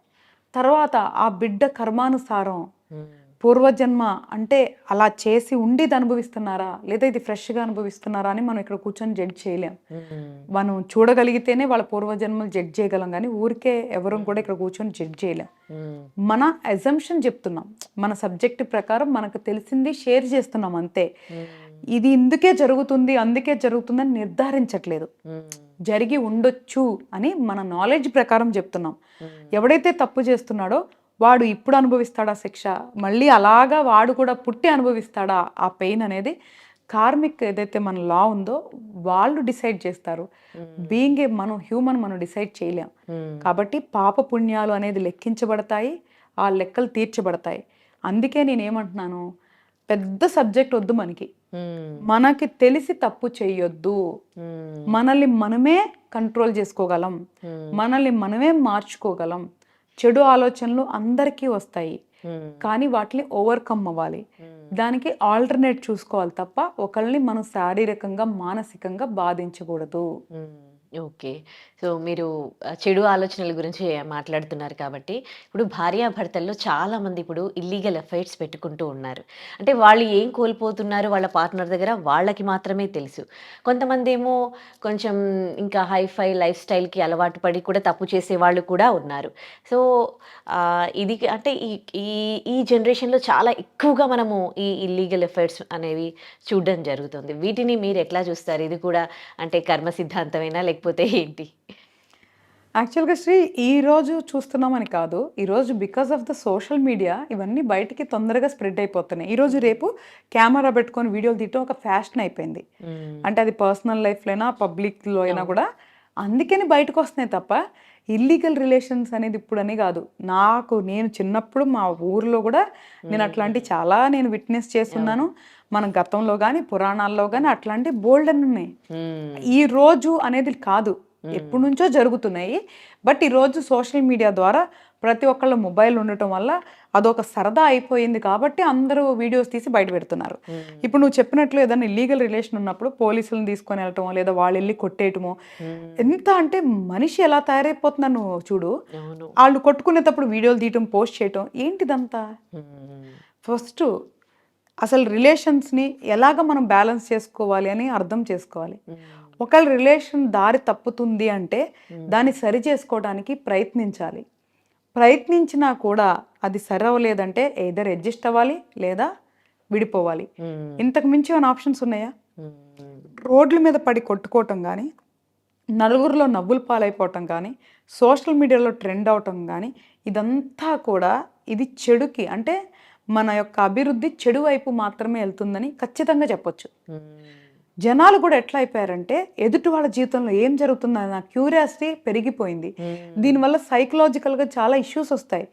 తర్వాత ఆ బిడ్డ కర్మానుసారం పూర్వజన్మ అంటే అలా చేసి ఉండి ఇది అనుభవిస్తున్నారా, లేదా ఇది ఫ్రెష్గా అనుభవిస్తున్నారా అని మనం ఇక్కడ కూర్చొని జడ్జ్ చేయలేం. మనం చూడగలిగితేనే వాళ్ళ పూర్వజన్మలు జడ్జ్ చేయగలం, కానీ ఊరికే ఎవరు కూడా ఇక్కడ కూర్చొని జడ్జ్ చేయలేం. మన అజంప్షన్ చెప్తున్నాం, మన సబ్జెక్ట్ ప్రకారం మనకు తెలిసింది షేర్ చేస్తున్నాం అంతే. ఇది ఇందుకే జరుగుతుంది అందుకే జరుగుతుందని నిర్ధారించట్లేదు. జరిగి ఉండొచ్చు అని మన నాలెడ్జ్ ప్రకారం చెప్తున్నాం. ఎవడైతే తప్పు చేస్తున్నాడో వాడు ఇప్పుడు అనుభవిస్తాడా శిక్ష, మళ్ళీ అలాగా వాడు కూడా పుట్టి అనుభవిస్తాడా ఆ పెయిన్ అనేది కార్మిక్ ఏదైతే మన లా ఉందో వాళ్ళు డిసైడ్ చేస్తారు. బీయింగ్ ఏ మనం హ్యూమన్ మనం డిసైడ్ చేయలేం. కాబట్టి పాప పుణ్యాలు అనేది లెక్కించబడతాయి, ఆ లెక్కలు తీర్చబడతాయి. అందుకే నేనేమంటున్నాను, పెద్ద సబ్జెక్ట్ వద్దు మనకి తెలిసి తప్పు చేయొద్దు. మనల్ని మనమే కంట్రోల్ చేసుకోగలం, మనల్ని మనమే మార్చుకోగలం. చెడు ఆలోచనలు అందరికీ వస్తాయి, కానీ వాటిని ఓవర్కమ్ అవ్వాలి. దానికి ఆల్టర్నేట్ చూసుకోవాలి తప్ప ఒకళ్ళని మనం శారీరకంగా మానసికంగా బాధించకూడదు. ఓకే. సో మీరు చెడు ఆలోచనల గురించి మాట్లాడుతున్నారు కాబట్టి, ఇప్పుడు భార్యాభర్తల్లో చాలామంది ఇప్పుడు ఇల్లీగల్ అఫైర్స్ పెట్టుకుంటూ ఉన్నారు. అంటే వాళ్ళు ఏం కోల్పోతున్నారు వాళ్ళ పార్ట్నర్ దగ్గర వాళ్ళకి మాత్రమే తెలుసు. కొంతమంది ఏమో కొంచెం ఇంకా హైఫై లైఫ్ స్టైల్కి అలవాటు పడి కూడా తప్పు చేసేవాళ్ళు కూడా ఉన్నారు. సో ఇది అంటే ఈ ఈ ఈ జనరేషన్లో చాలా ఎక్కువగా మనము ఈ ఇల్లీగల్ అఫైర్స్ అనేవి చూడడం జరుగుతుంది. వీటిని మీరు ఎట్లా చూస్తారు? ఇది కూడా అంటే కర్మ సిద్ధాంతమేనా లేకపోతే ఏంటి? యాక్చువల్గా శ్రీ ఈరోజు చూస్తున్నామని కాదు, ఈరోజు because of the social media ఇవన్నీ బయటికి తొందరగా స్ప్రెడ్ అయిపోతున్నాయి. ఈరోజు రేపు కెమెరా పెట్టుకొని వీడియోలు తీయటం ఒక ఫ్యాషన్ అయిపోయింది. అంటే అది పర్సనల్ లైఫ్లో అయినా పబ్లిక్లో అయినా కూడా అందుకని బయటకు వస్తున్నాయి తప్ప ఇల్లీగల్ రిలేషన్స్ అనేది ఇప్పుడని కాదు. నేను చిన్నప్పుడు మా ఊర్లో కూడా నేను అట్లాంటి చాలా నేను విట్నెస్ చేస్తున్నాను. మన గతంలో కానీ పురాణాల్లో కానీ అట్లాంటి బోల్డ్ అని ఉన్నాయి. ఈ రోజు అనేది కాదు, ఎప్పటి నుంచో జరుగుతున్నాయి. బట్ ఈరోజు సోషల్ మీడియా ద్వారా ప్రతి ఒక్కళ్ళ మొబైల్ ఉండటం వల్ల అదొక సరదా అయిపోయింది కాబట్టి అందరూ వీడియోస్ తీసి బయట పెడుతున్నారు. ఇప్పుడు నువ్వు చెప్పినట్లు ఏదైనా ఇల్లీగల్ రిలేషన్ ఉన్నప్పుడు పోలీసులను తీసుకొని వెళ్ళటమో లేదా వాళ్ళు వెళ్ళి కొట్టేయటమో, ఎంత అంటే మనిషి ఎలా తయారైపోతున్నా నువ్వు చూడు. వాళ్ళు కొట్టుకునేటప్పుడు వీడియోలు తీయటం పోస్ట్ చేయటం ఏంటిదంతా? ఫస్ట్ అసలు రిలేషన్స్ని ఎలాగ మనం బ్యాలెన్స్ చేసుకోవాలి అని అర్థం చేసుకోవాలి. ఒకళ్ళ రిలేషన్ దారి తప్పుతుంది అంటే దాన్ని సరి చేసుకోవడానికి ప్రయత్నించాలి. ప్రయత్నించినా కూడా అది సరి అవ్వలేదంటే ఎయిదర్ అడ్జస్ట్ అవ్వాలి లేదా విడిపోవాలి. ఇంతకు మించి ఏమైనా ఆప్షన్స్ ఉన్నాయా? రోడ్ల మీద పడి కొట్టుకోవటం కానీ, నలుగురిలో నవ్వులు పాలైపోవటం కానీ, సోషల్ మీడియాలో ట్రెండ్ అవటం కానీ, ఇదంతా కూడా ఇది చెడుకి, అంటే మన యొక్క అభివృద్ధి చెడు వైపు మాత్రమే వెళ్తుందని ఖచ్చితంగా చెప్పొచ్చు. జనాలు కూడా ఎట్లా అయిపోయారంటే ఎదుటి వాళ్ళ జీవితంలో ఏం జరుగుతుందని నా క్యూరియాసిటీ పెరిగిపోయింది. దీనివల్ల సైకలాజికల్గా చాలా ఇష్యూస్ వస్తాయి.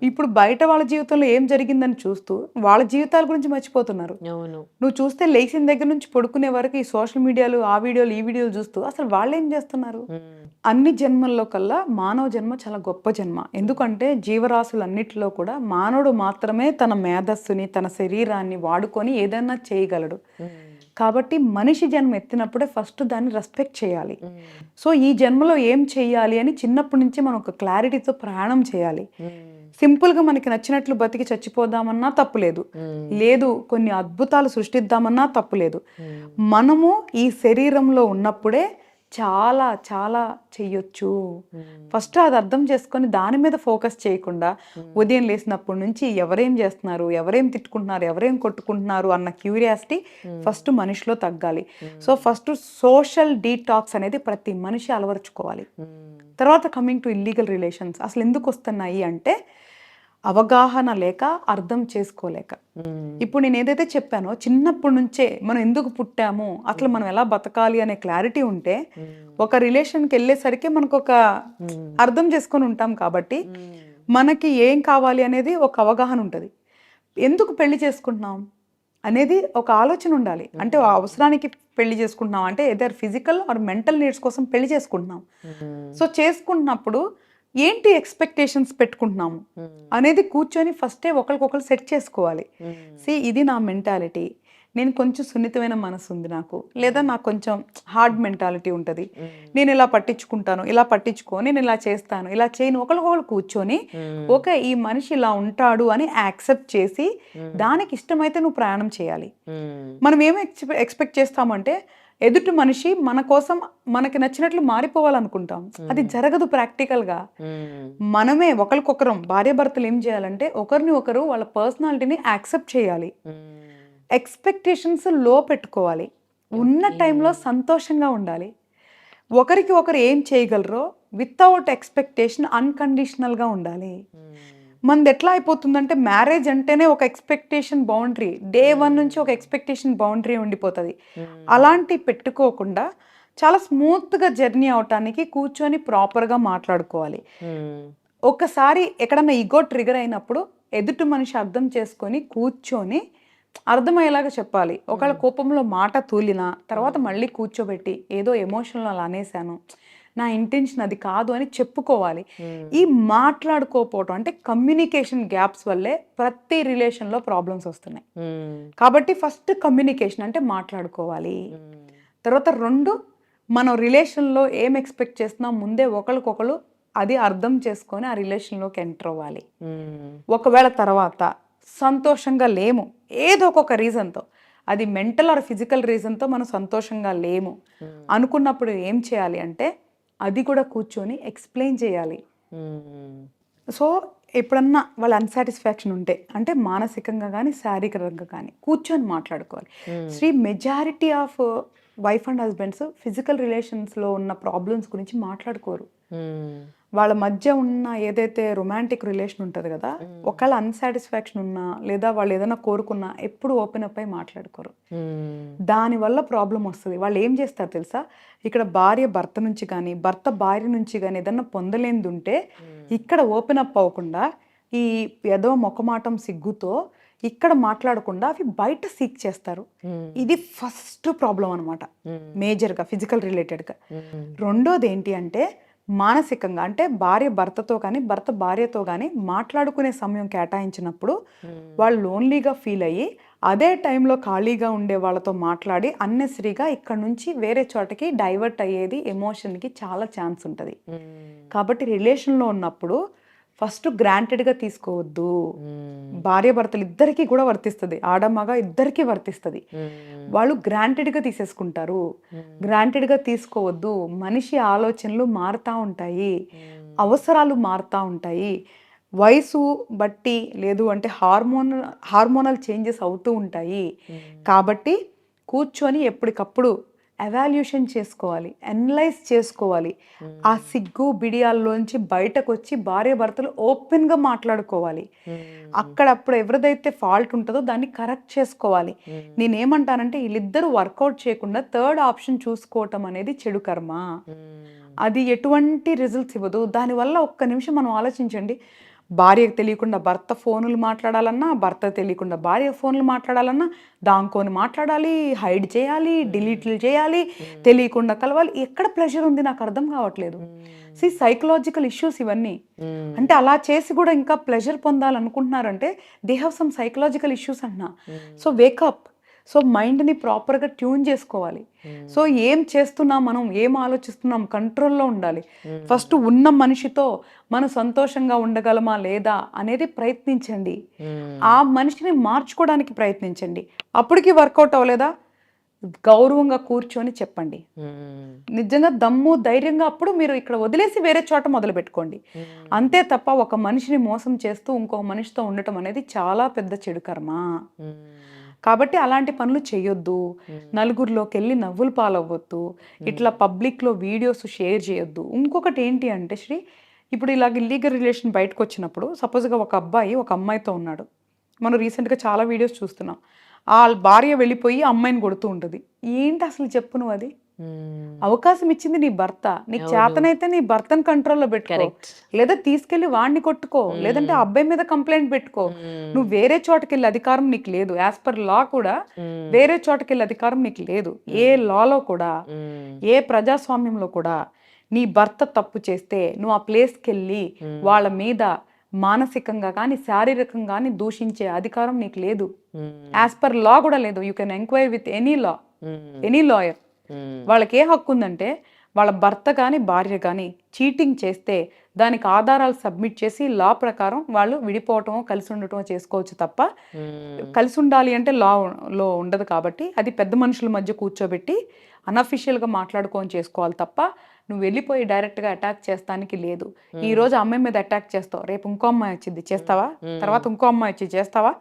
ఇప్పుడు బయట వాళ్ళ జీవితంలో ఏం జరిగిందని చూస్తూ వాళ్ళ జీవితాల గురించి మర్చిపోతున్నారు. నువ్వు చూస్తే లేచిన దగ్గర నుంచి పడుకునే వరకు ఈ సోషల్ మీడియాలు, ఆ వీడియోలు, ఈ వీడియోలు చూస్తూ అసలు వాళ్ళు ఏం చేస్తున్నారు? అన్ని జన్మల్లో కల్లా మానవ జన్మ చాలా గొప్ప జన్మ. ఎందుకంటే జీవరాశులన్నిటిలో కూడా మానవుడు మాత్రమే తన మేధస్సుని, తన శరీరాన్ని వాడుకొని ఏదైనా చేయగలడు. కాబట్టి మనిషి జన్మ ఎత్తినప్పుడే ఫస్ట్ దాన్ని రెస్పెక్ట్ చేయాలి. సో ఈ జన్మలో ఏం చేయాలి అని చిన్నప్పటి నుంచి మనం ఒక క్లారిటీతో ప్రయాణం చేయాలి. సింపుల్గా మనకి నచ్చినట్లు బతికి చచ్చిపోదామన్నా తప్పులేదు, లేదు కొన్ని అద్భుతాలు సృష్టిద్దామన్నా తప్పులేదు. మనము ఈ శరీరంలో ఉన్నప్పుడే చాలా చాలా చెయ్యొచ్చు. ఫస్ట్ అది అర్థం చేసుకొని దాని మీద ఫోకస్ చేయకుండా ఉదయం లేచినప్పటి నుంచి ఎవరేం చేస్తున్నారు, ఎవరేం తిట్టుకుంటున్నారు, ఎవరేం కొట్టుకుంటున్నారు అన్న క్యూరియాసిటీ ఫస్ట్ మనిషిలో తగ్గాలి. సో ఫస్ట్ సోషల్ డీటాక్స్ అనేది ప్రతి మనిషి అలవరుచుకోవాలి. తర్వాత కమింగ్ టు ఇల్లీగల్ రిలేషన్స్ అసలు ఎందుకు వస్తున్నాయి అంటే అవగాహన లేక, అర్థం చేసుకోలేక. ఇప్పుడు నేను ఏదైతే చెప్పానో చిన్నప్పటి నుంచే మనం ఎందుకు పుట్టాము, అసలు మనం ఎలా బతకాలి అనే క్లారిటీ ఉంటే ఒక రిలేషన్కి వెళ్ళేసరికి మనకు ఒక అర్థం చేసుకొని ఉంటాం. కాబట్టి మనకి ఏం కావాలి అనేది ఒక అవగాహన ఉంటుంది. ఎందుకు పెళ్లి చేసుకుంటున్నాం అనేది ఒక ఆలోచన ఉండాలి. అంటే అవసరానికి పెళ్లి చేసుకుంటున్నాం అంటే ఏదైనా ఫిజికల్ ఆర్ మెంటల్ నీడ్స్ కోసం పెళ్లి చేసుకుంటున్నాం. సో చేసుకుంటున్నప్పుడు ఏంటి ఎక్స్పెక్టేషన్స్ పెట్టుకుంటున్నాము అనేది కూర్చొని ఫస్టే ఒకరికొకరు సెట్ చేసుకోవాలి. ఇది నా మెంటాలిటీ, నేను కొంచెం సున్నితమైన మనసు ఉంది నాకు, లేదా నాకు కొంచెం హార్డ్ మెంటాలిటీ ఉంటుంది, నేను ఇలా పట్టించుకుంటాను, ఇలా పట్టించుకో, నేను ఇలా చేస్తాను, ఇలా చేయను. ఒకరికొకరు కూర్చొని ఓకే ఈ మనిషి ఇలా ఉంటాడు అని యాక్సెప్ట్ చేసి దానికి ఇష్టమైతే నువ్వు ప్రయాణం చేయాలి. మనం ఏం ఎక్స్పెక్ట్ చేస్తామంటే ఎదుటి మనిషి మన కోసం మనకి నచ్చినట్లు మారిపోవాలనుకుంటాం. అది జరగదు ప్రాక్టికల్గా. మనమే ఒకరికొకరం భార్యాభర్తలు ఏం చేయాలంటే ఒకరిని ఒకరు వాళ్ళ పర్సనాలిటీని యాక్సెప్ట్ చేయాలి. ఎక్స్పెక్టేషన్స్ లో పెట్టుకోవాలి. ఉన్న టైంలో సంతోషంగా ఉండాలి. ఒకరికి ఒకరు ఏం చేయగలరో వితౌట్ ఎక్స్పెక్టేషన్ అన్కండిషనల్గా ఉండాలి. మనది ఎట్లా అయిపోతుందంటే మ్యారేజ్ అంటేనే ఒక ఎక్స్పెక్టేషన్ బౌండరీ, డే 1 నుంచి ఒక ఎక్స్పెక్టేషన్ బౌండరీ ఉండిపోతుంది. అలాంటి పెట్టుకోకుండా చాలా స్మూత్గా జర్నీ అవటానికి కూర్చొని ప్రాపర్గా మాట్లాడుకోవాలి. ఒకసారి ఎక్కడన్నా ఈగో ట్రిగర్ అయినప్పుడు ఎదుటి మనిషి అర్థం చేసుకొని కూర్చొని అర్థమయ్యేలాగా చెప్పాలి. ఒకళ్ళ కోపంలో మాట తూలినా తర్వాత మళ్ళీ కూర్చోబెట్టి ఏదో ఎమోషనల్ అలా అనేసాను, నా ఇంటెన్షన్ అది కాదు అని చెప్పుకోవాలి. ఈ మాట్లాడుకోకపోవటం అంటే కమ్యూనికేషన్ గ్యాప్స్ వల్లే ప్రతి రిలేషన్లో ప్రాబ్లమ్స్ వస్తున్నాయి. కాబట్టి ఫస్ట్ కమ్యూనికేషన్ అంటే మాట్లాడుకోవాలి. తర్వాత 2 మనం రిలేషన్లో ఏం ఎక్స్పెక్ట్ చేస్తున్నాం ముందే ఒకరికొకరు అది అర్థం చేసుకొని ఆ రిలేషన్లోకి ఎంటర్ అవ్వాలి. ఒకవేళ తర్వాత సంతోషంగా లేము ఏదో ఒక రీజన్తో, అది మెంటల్ ఆర్ ఫిజికల్ రీజన్తో మనం సంతోషంగా లేము అనుకున్నప్పుడు ఏం చేయాలి అంటే అది కూడా కూర్చొని ఎక్స్ప్లెయిన్ చేయాలి. సో ఎప్పుడన్నా వాళ్ళ అన్సాటిస్ఫాక్షన్ ఉంటే అంటే మానసికంగా కానీ శారీరకంగా కానీ కూర్చొని మాట్లాడుకోవాలి. Majority of wife and husbands physical రిలేషన్స్లో ఉన్న ప్రాబ్లమ్స్ గురించి మాట్లాడుకోరు. వాళ్ళ మధ్య ఉన్న ఏదైతే రొమాంటిక్ రిలేషన్ ఉంటుంది కదా, ఒకళ్ళ అన్సాటిస్ఫాక్షన్ ఉన్నా లేదా వాళ్ళు ఏదైనా కోరుకున్నా ఎప్పుడు ఓపెన్ అప్ అయి మాట్లాడుకోరు. దానివల్ల ప్రాబ్లం వస్తుంది. వాళ్ళు ఏం చేస్తారు తెలుసా, ఇక్కడ భార్య భర్త నుంచి కానీ భర్త భార్య నుంచి కానీ ఏదన్నా పొందలేనిది ఉంటే ఇక్కడ ఓపెన్ అప్ అవ్వకుండా ఈ ఏదో మొక్కమాటం సిగ్గుతో ఇక్కడ మాట్లాడకుండా అవి బయట సీక్ చేస్తారు. ఇది ఫస్ట్ ప్రాబ్లం అనమాట, మేజర్గా ఫిజికల్ రిలేటెడ్గా. రెండోది ఏంటి అంటే మానసికంగా, అంటే భార్య భర్తతో కానీ భర్త భార్యతో కానీ మాట్లాడుకునే సమయం కేటాయించినప్పుడు వాళ్ళు లోన్లీగా ఫీల్ అయ్యి అదే టైంలో ఖాళీగా ఉండే వాళ్ళతో మాట్లాడి అన్నెసరీగా ఇక్కడ నుంచి వేరే చోటకి డైవర్ట్ అయ్యేది ఎమోషన్కి చాలా ఛాన్స్ ఉంటుంది. కాబట్టి రిలేషన్లో ఉన్నప్పుడు ఫస్ట్ గ్రాంటెడ్గా తీసుకోవద్దు. భార్య భర్తలు ఇద్దరికీ కూడా వర్తిస్తుంది, ఆడమగ ఇద్దరికీ వర్తిస్తుంది. వాళ్ళు గ్రాంటెడ్గా తీసేసుకుంటారు. గ్రాంటెడ్గా తీసుకోవద్దు. మనిషి ఆలోచనలు మారుతూ ఉంటాయి, అవసరాలు మారుతూ ఉంటాయి, వయసు బట్టి లేదు అంటే హార్మోనల్ చేంజెస్ అవుతూ ఉంటాయి. కాబట్టి కూర్చొని ఎప్పటికప్పుడు ఎవాల్యూషన్ చేసుకోవాలి, అనలైజ్ చేసుకోవాలి. ఆ సిగ్గు బిడియాల్లోంచి బయటకు వచ్చి భార్య భర్తలు ఓపెన్గా మాట్లాడుకోవాలి. అక్కడప్పుడు ఎవరిదైతే ఫాల్ట్ ఉంటుందో దాన్ని కరెక్ట్ చేసుకోవాలి. నేనేమంటానంటే వీళ్ళిద్దరూ వర్కౌట్ చేయకుండా థర్డ్ ఆప్షన్ చూసుకోవటం అనేది చెడు కర్మ. అది ఎటువంటి రిజల్ట్స్ ఇవ్వదు. దానివల్ల ఒక్క నిమిషం మనం ఆలోచించండి. భార్యకు తెలియకుండా భర్త ఫోన్లు మాట్లాడాలన్నా, భర్త తెలియకుండా భార్య ఫోన్లు మాట్లాడాలన్నా, దాంకొని మాట్లాడాలి, హైడ్ చేయాలి, డిలీట్లు చేయాలి, తెలియకుండా కలవాలి. ఎక్కడ ప్లెజర్ ఉంది నాకు అర్థం కావట్లేదు. సైకలాజికల్ ఇష్యూస్ ఇవన్నీ. అంటే అలా చేసి కూడా ఇంకా ప్లెజర్ పొందాలనుకుంటున్నారంటే they have some psychological issues అంటున్నా. So wake up. సో మైండ్ని ప్రాపర్గా ట్యూన్ చేసుకోవాలి. సో ఏం చేస్తున్నాం, మనం ఏం ఆలోచిస్తున్నాం, కంట్రోల్లో ఉండాలి. ఫస్ట్ ఉన్న మనిషితో మనం సంతోషంగా ఉండగలమా లేదా అనేది ప్రయత్నించండి. ఆ మనిషిని మార్చుకోవడానికి ప్రయత్నించండి. అప్పటికి వర్కౌట్ అవ్వలేదా, గౌరవంగా కూర్చొని చెప్పండి. నిజంగా దమ్ము ధైర్యంగా అప్పుడు మీరు ఇక్కడ వదిలేసి వేరే చోట మొదలు పెట్టుకోండి. అంతే తప్ప ఒక మనిషిని మోసం చేస్తూ ఇంకొక మనిషితో ఉండటం అనేది చాలా పెద్ద చెడు కర్మ. కాబట్టి అలాంటి పనులు చేయొద్దు. నలుగురిలోకి వెళ్ళి నవ్వులు పాలవ్వద్దు. ఇట్లా పబ్లిక్లో వీడియోస్ షేర్ చేయొద్దు. ఇంకొకటి ఏంటి అంటే శ్రీ, ఇప్పుడు ఇలాగ ఇల్లీగల్ రిలేషన్ బయటకు వచ్చినప్పుడు సపోజ్గా ఒక అబ్బాయి ఒక అమ్మాయితో ఉన్నాడు. మనం రీసెంట్గా చాలా వీడియోస్ చూస్తున్నాం. ఆ భార్య వెళ్ళిపోయి అమ్మాయిని కొడుతూ ఉంటుంది. ఏంటి అసలు చెప్పు నువ్వు? అది అవకాశం ఇచ్చింది నీ భర్త. నీకు చేతనైతే నీ భర్తను కంట్రోల్లో పెట్టుకో, లేదా తీసుకెళ్లి వాడిని కొట్టుకో, లేదంటే అబ్బాయి మీద కంప్లైంట్ పెట్టుకో. నువ్వు వేరే చోటకెళ్ళి అధికారం నీకు లేదు. యాజ్ పర్ లా కూడా వేరే చోటకెళ్ళి అధికారం నీకు లేదు. ఏ లాలో కూడా, ఏ ప్రజాస్వామ్యంలో కూడా నీ భర్త తప్పు చేస్తే నువ్వు ఆ ప్లేస్కి వెళ్ళి వాళ్ళ మీద మానసికంగా కానీ శారీరకంగా కానీ దూషించే అధికారం నీకు లేదు. యాజ్ పర్ లా కూడా లేదు. You can enquiry with any lawyer. వాళ్ళకి ఏ హక్కు ఉందంటే వాళ్ళ భర్త కానీ భార్య కానీ చీటింగ్ చేస్తే దానికి ఆధారాలు సబ్మిట్ చేసి లా ప్రకారం వాళ్ళు విడిపోవటమో కలిసి ఉండటమో చేసుకోవచ్చు తప్ప, కలిసి ఉండాలి అంటే లాలో ఉండదు. కాబట్టి అది పెద్ద మనుషుల మధ్య కూర్చోబెట్టి అన్అఫిషియల్గా మాట్లాడుకొని చేసుకోవాలి తప్ప నువ్వు వెళ్ళిపోయి డైరెక్ట్గా అటాక్ చేస్తానికి లేదు. ఈ రోజు అమ్మాయి మీద అటాక్ చేస్తావు, రేపు ఇంకో అమ్మాయి వచ్చింది చేస్తావా, తర్వాత ఇంకో అమ్మాయి వచ్చి చేస్తావా?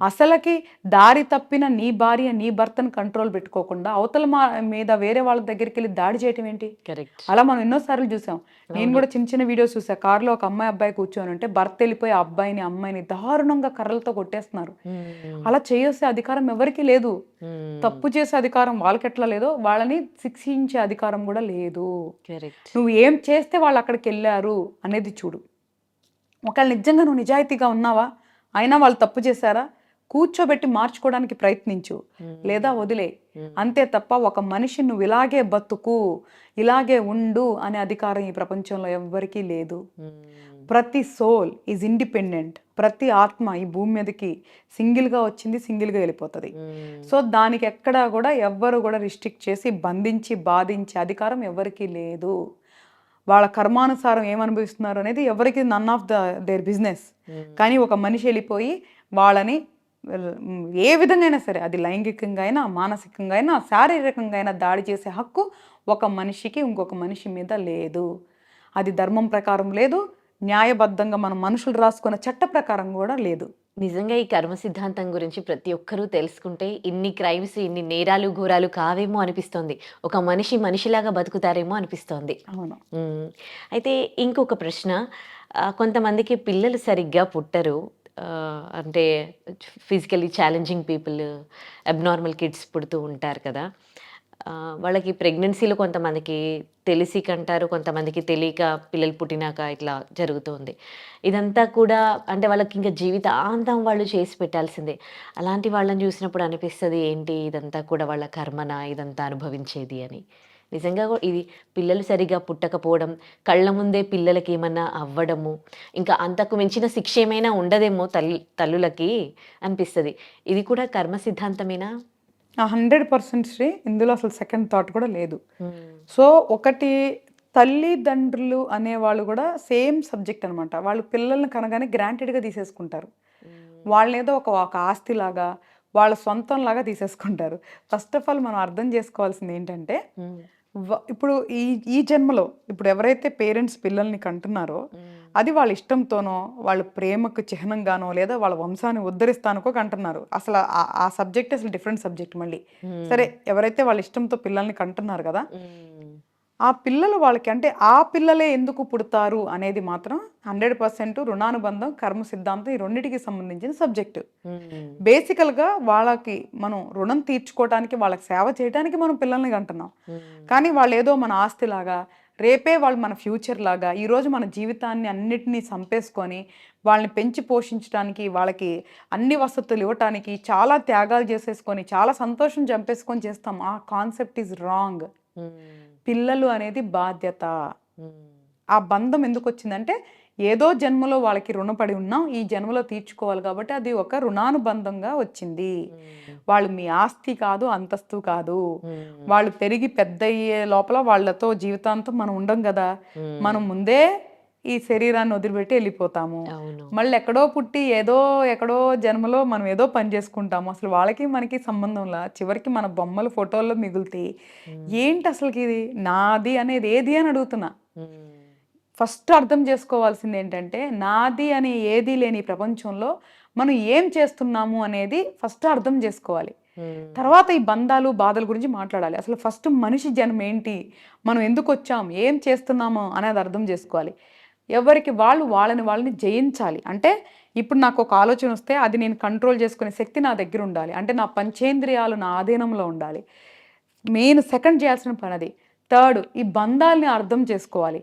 అసలకి దారి తప్పిన నీ భార్య నీ భర్తను కంట్రోల్ పెట్టుకోకుండా అవతల మీద వేరే వాళ్ళ దగ్గరికి వెళ్ళి దాడి చేయటం ఏంటి? అలా మనం ఎన్నోసార్లు చూసాం. నేను కూడా చిన్న చిన్న వీడియోస్ చూసా. కారులో ఒక అమ్మాయి అబ్బాయి కూర్చొని ఉంటే భర్త వెళ్ళిపోయి ఆ అబ్బాయిని అమ్మాయిని దారుణంగా కర్రలతో కొట్టేస్తున్నారు. అలా చేసే అధికారం ఎవరికి లేదు. తప్పు చేసే అధికారం వాళ్ళకి ఎట్లా లేదో వాళ్ళని శిక్షించే అధికారం కూడా లేదు. నువ్వు ఏం చేస్తే వాళ్ళు అక్కడికి వెళ్ళారు అనేది చూడు. ఒకవేళ నిజంగా నువ్వు నిజాయితీగా ఉన్నావా, అయినా వాళ్ళు తప్పు చేశారా, కూర్చోబెట్టి మార్చుకోవడానికి ప్రయత్నించు, లేదా వదిలే. అంతే తప్ప ఒక మనిషి నువ్వు ఇలాగే బతుకు, ఇలాగే ఉండు అనే అధికారం ఈ ప్రపంచంలో ఎవ్వరికీ లేదు. ప్రతి సోల్ ఈజ్ ఇండిపెండెంట్. ప్రతి ఆత్మ ఈ భూమి మీదకి సింగిల్గా వచ్చింది, సింగిల్గా వెళ్ళిపోతుంది. సో దానికి ఎక్కడా కూడా ఎవ్వరు కూడా రిస్ట్రిక్ట్ చేసి బంధించి బాధించే అధికారం ఎవరికీ లేదు. వాళ్ళ కర్మానుసారం ఏమనుభవిస్తున్నారు అనేది ఎవరికి నన్ ఆఫ్ దేర్ బిజినెస్. కానీ ఒక మనిషి వెళ్ళిపోయి వాళ్ళని ఏ విధంగా అయినా సరే, అది లైంగికంగా అయినా, మానసికంగా అయినా, శారీరకంగా అయినా దాడి చేసే హక్కు ఒక మనిషికి ఇంకొక మనిషి మీద లేదు. అది ధర్మం ప్రకారం లేదు, న్యాయబద్ధంగా మనం మనుషులు రాసుకున్న చట్ట ప్రకారం కూడా లేదు. నిజంగా ఈ కర్మ సిద్ధాంతం గురించి ప్రతి ఒక్కరూ తెలుసుకుంటే ఇన్ని క్రైమ్స్, ఇన్ని నేరాలు ఘోరాలు కావేమో అనిపిస్తోంది. ఒక మనిషి మనిషిలాగా బతుకుతారేమో అనిపిస్తోంది. అవును. అయితే ఇంకొక ప్రశ్న, కొంతమందికి పిల్లలు సరిగ్గా పుట్టరు. అంటే physically challenging people, abnormal kids పుడుతూ ఉంటారు కదా. వాళ్ళకి ప్రెగ్నెన్సీలో కొంతమందికి తెలిసి కంటారు, కొంతమందికి తెలియక పిల్లలు పుట్టినాక ఇట్లా జరుగుతుంది. ఇదంతా కూడా అంటే వాళ్ళకి ఇంకా జీవితాంతం వాళ్ళు చేసి పెట్టాల్సిందే. అలాంటి వాళ్ళని చూసినప్పుడు అనిపిస్తుంది, ఏంటి ఇదంతా కూడా వాళ్ళ కర్మనా, ఇదంతా అనుభవించేది అని. నిజంగా ఇది పిల్లలు సరిగా పుట్టకపోవడం, కళ్ళ ముందే పిల్లలకి ఏమన్నా అవ్వడము, ఇంకా అంతకు మించిన శిక్ష ఏమైనా ఉండదేమో తల్లులకి అనిపిస్తుంది. ఇది కూడా కర్మ సిద్ధాంతమేనా? 100% శ్రీ. ఇందులో అసలు సెకండ్ థాట్ కూడా లేదు. సో ఒకటి, తల్లిదండ్రులు అనేవాళ్ళు కూడా సేమ్ సబ్జెక్ట్ అనమాట. వాళ్ళు పిల్లల్ని కనగానే గ్రాంటెడ్గా తీసేసుకుంటారు. వాళ్ళేదో ఒక ఆస్తిలాగా, వాళ్ళ సొంతంలాగా తీసేసుకుంటారు. ఫస్ట్ ఆఫ్ ఆల్ మనం అర్థం చేసుకోవాల్సింది ఏంటంటే, ఇప్పుడు ఈ ఈ జన్మలో ఇప్పుడు ఎవరైతే పేరెంట్స్ పిల్లల్ని కంటున్నారో అది వాళ్ళ ఇష్టంతోనో వాళ్ళ ప్రేమకు చిహ్నంగానో లేదా వాళ్ళ వంశాన్ని ఉద్ధరిస్తానుకో కంటున్నారు. అసలు ఆ సబ్జెక్ట్ అసలు డిఫరెంట్ సబ్జెక్ట్ మళ్ళీ. సరే, ఎవరైతే వాళ్ళ ఇష్టంతో పిల్లల్ని కంటున్నారు కదా, ఆ పిల్లలు వాళ్ళకి అంటే ఆ పిల్లలే ఎందుకు పుడతారు అనేది మాత్రం 100% రుణానుబంధం, కర్మ సిద్ధాంతం ఈ రెండిటికి సంబంధించిన సబ్జెక్టు. బేసికల్గా వాళ్ళకి మనం రుణం తీర్చుకోవడానికి, వాళ్ళకి సేవ చేయడానికి మనం పిల్లల్ని కంటున్నాం. కానీ వాళ్ళు ఏదో మన ఆస్తిలాగా, రేపే వాళ్ళు మన ఫ్యూచర్ లాగా, ఈరోజు మన జీవితాన్ని అన్నిటినీ చంపేసుకొని వాళ్ళని పెంచి పోషించడానికి, వాళ్ళకి అన్ని వసతులు ఇవ్వటానికి చాలా త్యాగాలు చేసేసుకొని చాలా సంతోషం చంపేసుకొని చేస్తాం. ఆ కాన్సెప్ట్ ఈజ్ రాంగ్. పిల్లలు అనేది బాధ్యత. ఆ బంధం ఎందుకు వచ్చిందంటే ఏదో జన్మలో వాళ్ళకి రుణపడి ఉన్నాం, ఈ జన్మలో తీర్చుకోవాలి కాబట్టి అది ఒక రుణానుబంధంగా వచ్చింది. వాళ్ళు మీ ఆస్తి కాదు, అంతస్తు కాదు. వాళ్ళు పెరిగి పెద్ద అయ్యే లోపల వాళ్ళతో జీవితాంతం మనం ఉండం కదా, మనం ముందే ఈ శరీరాన్ని వదిలిపెట్టి వెళ్ళిపోతాము. మళ్ళీ ఎక్కడో పుట్టి ఎక్కడో జన్మలో మనం ఏదో పని చేసుకుంటాము. అసలు వాళ్ళకి మనకి సంబంధంలా చివరికి మన బొమ్మలు ఫోటోల్లో మిగులుతాయి. ఏంటి అసలుకి ఇది నాది అనేది ఏది అని అడుగుతున్నా. ఫస్ట్ అర్థం చేసుకోవాల్సింది ఏంటంటే నాది అనే ఏది లేని ప్రపంచంలో మనం ఏం చేస్తున్నాము అనేది ఫస్ట్ అర్థం చేసుకోవాలి. తర్వాత ఈ బంధాలు బాధల గురించి మాట్లాడాలి. అసలు ఫస్ట్ మనిషి జన్మ ఏంటి, మనం ఎందుకు వచ్చాం, ఏం చేస్తున్నాము అనేది అర్థం చేసుకోవాలి. ఎవరికి వాళ్ళని జయించాలి. అంటే ఇప్పుడు నాకు ఒక ఆలోచన వస్తే అది నేను కంట్రోల్ చేసుకునే శక్తి నా దగ్గర ఉండాలి. అంటే నా పంచేంద్రియాలు నా ఆధీనంలో ఉండాలి. మెయిన్ సెకండ్ చేయాల్సిన పని అది. థర్డ్, ఈ బంధాలని అర్థం చేసుకోవాలి.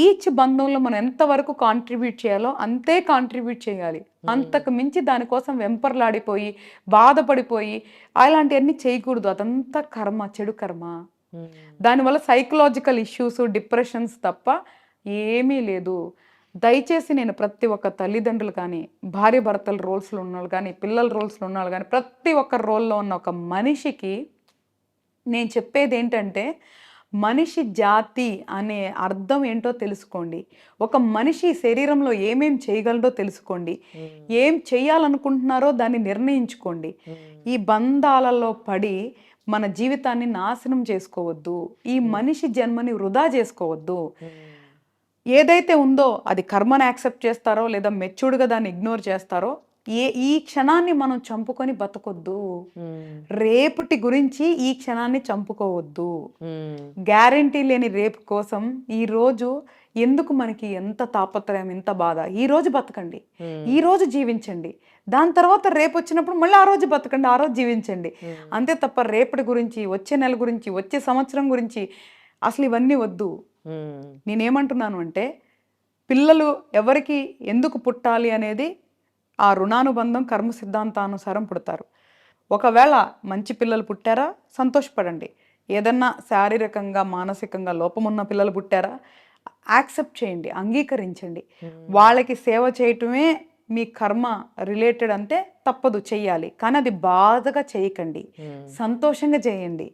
ఈచ్ బంధంలో మనం ఎంతవరకు కాంట్రిబ్యూట్ చేయాలో అంతే కాంట్రిబ్యూట్ చేయాలి. అంతకు మించి దానికోసం వెంపర్లాడిపోయి బాధపడిపోయి అలాంటివన్నీ చేయకూడదు. అదంతా కర్మ, చెడు కర్మ. దానివల్ల సైకలాజికల్ ఇష్యూస్, డిప్రెషన్స్ తప్ప ఏమీ లేదు. దయచేసి నేను ప్రతి ఒక్క తల్లిదండ్రులు కానీ, భార్య భర్తల రోల్స్లో ఉన్నవాళ్ళు కానీ, పిల్లల రోల్స్లో ఉన్నవాళ్ళు కానీ, ప్రతి ఒక్క రోల్లో ఉన్న ఒక మనిషికి నేను చెప్పేది ఏంటంటే మనిషి జాతి అనే అర్థం ఏంటో తెలుసుకోండి. ఒక మనిషి శరీరంలో ఏమేం చేయగలడో తెలుసుకోండి. ఏం చేయాలనుకుంటున్నారో దాన్ని నిర్ణయించుకోండి. ఈ బంధాలలో పడి మన జీవితాన్ని నాశనం చేసుకోవద్దు. ఈ మనిషి జన్మని వృధా చేసుకోవద్దు. ఏదైతే ఉందో అది కర్మను యాక్సెప్ట్ చేస్తారో లేదా మెచ్యూర్డ్గా దాన్ని ఇగ్నోర్ చేస్తారో, ఈ క్షణాన్ని మనం చంపుకొని బతకొద్దు. రేపటి గురించి ఈ క్షణాన్ని చంపుకోవద్దు. గ్యారంటీ లేని రేపు కోసం ఈ రోజు ఎందుకు మనకి ఎంత తాపత్రయం, ఎంత బాధ. ఈ రోజు బతకండి, ఈ రోజు జీవించండి. దాని తర్వాత రేపు వచ్చినప్పుడు మళ్ళీ ఆ రోజు బతకండి, ఆ రోజు జీవించండి. అంతే తప్ప రేపటి గురించి, వచ్చే నెల గురించి, వచ్చే సంవత్సరం గురించి అసలు ఇవన్నీ వద్దు. నేనేమంటున్నాను అంటే పిల్లలు ఎవరికి ఎందుకు పుట్టాలి అనేది ఆ రుణానుబంధం, కర్మ సిద్ధాంతానుసారం పుడతారు. ఒకవేళ మంచి పిల్లలు పుట్టారా సంతోషపడండి. ఏదన్నా శారీరకంగా మానసికంగా లోపమున్న పిల్లలు పుట్టారా యాక్సెప్ట్ చేయండి, అంగీకరించండి. వాళ్ళకి సేవ చేయటమే మీ కర్మ రిలేటెడ్ అంటే తప్పదు, చెయ్యాలి. కానీ అది బాధగా చేయకండి, సంతోషంగా చేయండి.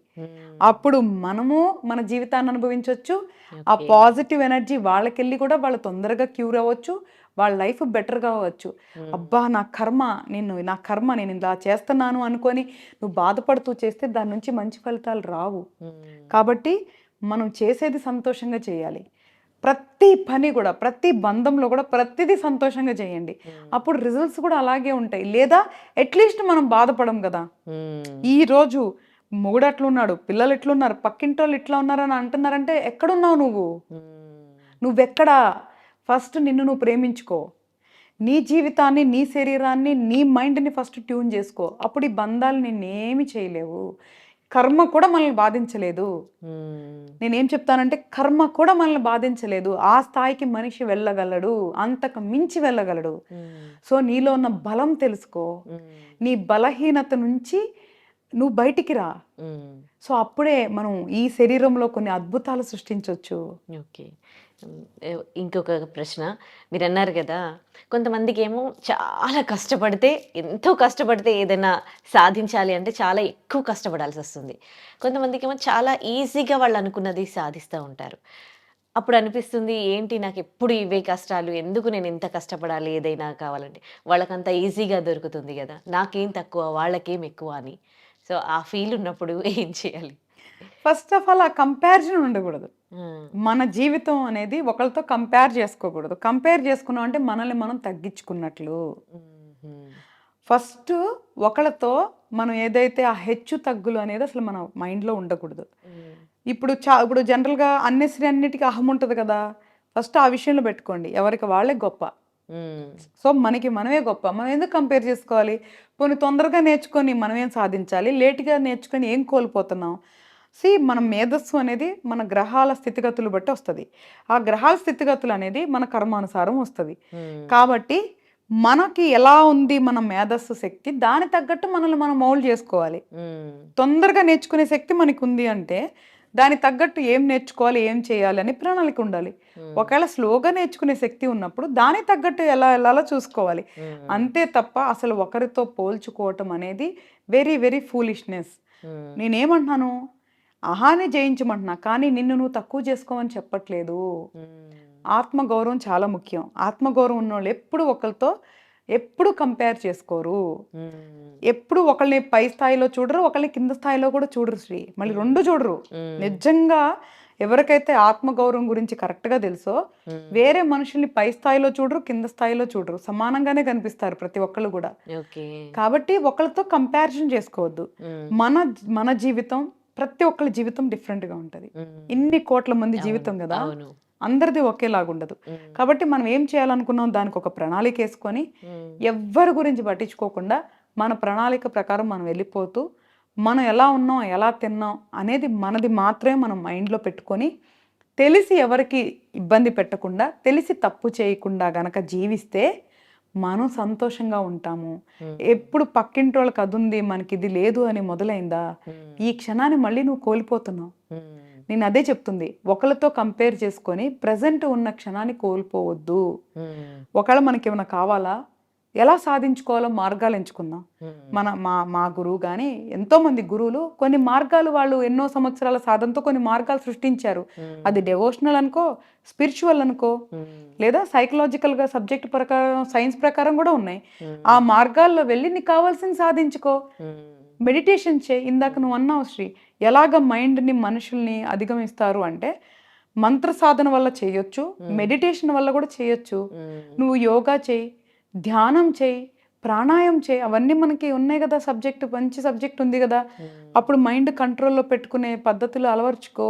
అప్పుడు మనము మన జీవితాన్ని అనుభవించవచ్చు. ఆ పాజిటివ్ ఎనర్జీ వాళ్ళకెళ్ళి కూడా వాళ్ళు తొందరగా క్యూర్ అవ్వచ్చు, వాళ్ళ లైఫ్ బెటర్గా అవ్వచ్చు. అబ్బా నా కర్మ నేను ఇలా చేస్తున్నాను అనుకొని నువ్వు బాధపడుతూ చేస్తే దాని నుంచి మంచి ఫలితాలు రావు. కాబట్టి మనం చేసేది సంతోషంగా చేయాలి. ప్రతి పని కూడా, ప్రతి బంధంలో కూడా ప్రతిదీ సంతోషంగా చేయండి. అప్పుడు రిజల్ట్స్ కూడా అలాగే ఉంటాయి. లేదా అట్లీస్ట్ మనం బాధపడం కదా. ఈ రోజు మొగుడు అట్లున్నాడు, పిల్లలు ఎట్లున్నారు, పక్కింటి వాళ్ళు ఇట్లా ఉన్నారని అంటున్నారంటే ఎక్కడున్నావు నువ్వెక్కడా? ఫస్ట్ నిన్ను నువ్వు ప్రేమించుకో. నీ జీవితాన్ని, నీ శరీరాన్ని, నీ మైండ్ని ఫస్ట్ ట్యూన్ చేసుకో. అప్పుడు ఈ బంధాలు నిన్నేమి చేయలేవు. కర్మ కూడా మనల్ని బాధించలేదు. నేనేం చెప్తానంటే కర్మ కూడా మనల్ని బాధించలేదు. ఆ స్థాయికి మనిషి వెళ్ళగలడు, అంతకు మించి వెళ్ళగలడు. సో నీలో ఉన్న బలం తెలుసుకో. నీ బలహీనత నుంచి నువ్వు బయటికి రా. సో అప్పుడే మనం ఈ శరీరంలో కొన్ని అద్భుతాలు సృష్టించవచ్చు. ఓకే. ఇంకొక ప్రశ్న, మీరు అన్నారు కదా కొంతమందికి ఏమో చాలా కష్టపడితే, ఎంతో కష్టపడితే ఏదైనా సాధించాలి అంటే చాలా ఎక్కువ కష్టపడాల్సి వస్తుంది. కొంతమందికి ఏమో చాలా ఈజీగా వాళ్ళు అనుకున్నది సాధిస్తూ ఉంటారు. అప్పుడు అనిపిస్తుంది ఏంటి నాకు ఎప్పుడు ఇవే కష్టాలు, ఎందుకు నేను ఇంత కష్టపడాలి ఏదైనా కావాలంటే. వాళ్ళకంత ఈజీగా దొరుకుతుంది కదా, నాకేం తక్కువ వాళ్ళకేం ఎక్కువ అని. సో ఆ ఫీల్ ఉన్నప్పుడు ఏం చేయాలి? ఫస్ట్ ఆఫ్ ఆల్ ఆ కంపారిజన్ ఉండకూడదు. మన జీవితం అనేది ఒకరితో కంపేర్ చేసుకోకూడదు. కంపేర్ చేసుకున్నాం అంటే మనల్ని మనం తగ్గించుకున్నట్లు. ఫస్ట్ ఒకళ్ళతో మనం ఏదైతే ఆ హెచ్చు తగ్గులు అనేది అసలు మన మైండ్లో ఉండకూడదు. ఇప్పుడు జనరల్గా అన్నిటికీ అహం ఉంటుంది కదా. ఫస్ట్ ఆ విషయంలో పెట్టుకోండి, ఎవరికి వాళ్ళే గొప్ప. సో మనకి మనమే గొప్ప, మనం ఎందుకు కంపేర్ చేసుకోవాలి? పోనీ తొందరగా నేర్చుకొని మనం ఏం సాధించాలి, లేట్గా నేర్చుకొని ఏం కోల్పోతున్నాం? మన మేధస్సు అనేది మన గ్రహాల స్థితిగతులు బట్టి వస్తుంది. ఆ గ్రహాల స్థితిగతులు అనేది మన కర్మానుసారం వస్తుంది. కాబట్టి మనకి ఎలా ఉంది మన మేధస్సు శక్తి, దాని తగ్గట్టు మనల్ని మనం మౌల్డ్ చేసుకోవాలి. తొందరగా నేర్చుకునే శక్తి మనకు ఉంది అంటే దానికి తగ్గట్టు ఏం నేర్చుకోవాలి, ఏం చేయాలి అని ప్రణాళిక ఉండాలి. ఒకవేళ స్లోగా నేర్చుకునే శక్తి ఉన్నప్పుడు దానికి తగ్గట్టు ఎలా వెళ్ళాలో చూసుకోవాలి. అంతే తప్ప అసలు ఒకరితో పోల్చుకోవటం అనేది వెరీ వెరీ ఫూలిష్నెస్. నేనేమంటున్నాను, అహాన్ని జయించమంటున్నా, కానీ నిన్ను నువ్వు తక్కువ చేసుకోమని చెప్పట్లేదు. ఆత్మగౌరవం చాలా ముఖ్యం. ఆత్మగౌరవం ఉన్నోళ్ళు ఎప్పుడు కంపేర్ చేసుకోరు. ఎప్పుడు ఒకళ్ళని పై స్థాయిలో చూడరు, ఒకళ్ళని కింద స్థాయిలో కూడా చూడరు శ్రీ. మళ్ళీ రెండు చూడరు. నిజంగా ఎవరికైతే ఆత్మగౌరవం గురించి కరెక్ట్గా తెలుసో వేరే మనుషుల్ని పై స్థాయిలో చూడరు, కింద స్థాయిలో చూడరు, సమానంగానే కనిపిస్తారు ప్రతి ఒక్కళ్ళు కూడా. కాబట్టి ఒకళ్ళతో కంపారిజన్ చేసుకోవద్దు. మన జీవితం, ప్రతి ఒక్కళ్ళ జీవితం డిఫరెంట్గా ఉంటుంది. ఇన్ని కోట్ల మంది జీవితం కదా, అందరిది ఒకేలాగుండదు. కాబట్టి మనం ఏం చేయాలనుకున్నాం దానికి ఒక ప్రణాళిక వేసుకొని ఎవ్వరి గురించి పట్టించుకోకుండా మన ప్రణాళిక ప్రకారం మనం వెళ్ళిపోతూ మనం ఎలా ఉన్నాం, ఎలా తిన్నాం అనేది మనది మాత్రమే మనం మైండ్లో పెట్టుకొని, తెలిసి ఎవరికి ఇబ్బంది పెట్టకుండా, తెలిసి తప్పు చేయకుండా గనక జీవిస్తే మనం సంతోషంగా ఉంటాము. ఎప్పుడు పక్కింటి వాళ్ళకి అది ఉంది మనకి ఇది లేదు అని మొదలైందా, ఈ క్షణాన్ని మళ్ళీ నువ్వు కోల్పోతున్నావు. నేను అదే చెప్తుంది, ఒకళ్ళతో కంపేర్ చేసుకొని ప్రజెంట్ ఉన్న క్షణాన్ని కోల్పోవద్దు. ఒకవేళ మనకి ఏమైనా కావాలా, ఎలా సాధించుకోవాలో మార్గాలు ఎంచుకుందాం. మా గురువు కానీ ఎంతోమంది గురువులు కొన్ని మార్గాలు, వాళ్ళు ఎన్నో సంవత్సరాల సాధనతో కొన్ని మార్గాలు సృష్టించారు. అది డెవోషనల్ అనుకో, స్పిరిచువల్ అనుకో, లేదా సైకలాజికల్గా సబ్జెక్ట్ ప్రకారం, సైన్స్ ప్రకారం కూడా ఉన్నాయి. ఆ మార్గాల్లో వెళ్ళి నీకు కావాల్సింది సాధించుకో. మెడిటేషన్ చేయి. ఇందాక నువ్వు అన్నావు శ్రీ, ఎలాగ మైండ్ని మనుషుల్ని అధిగమిస్తారు అంటే మంత్ర సాధన వల్ల చేయొచ్చు, మెడిటేషన్ వల్ల కూడా చేయొచ్చు. నువ్వు యోగా చేయి, ధ్యానం చేయి, ప్రాణాయామం చేయి, అవన్నీ మనకి ఉన్నాయి కదా. మంచి సబ్జెక్ట్ ఉంది కదా. అప్పుడు మైండ్ కంట్రోల్లో పెట్టుకునే పద్ధతులు అలవర్చుకో,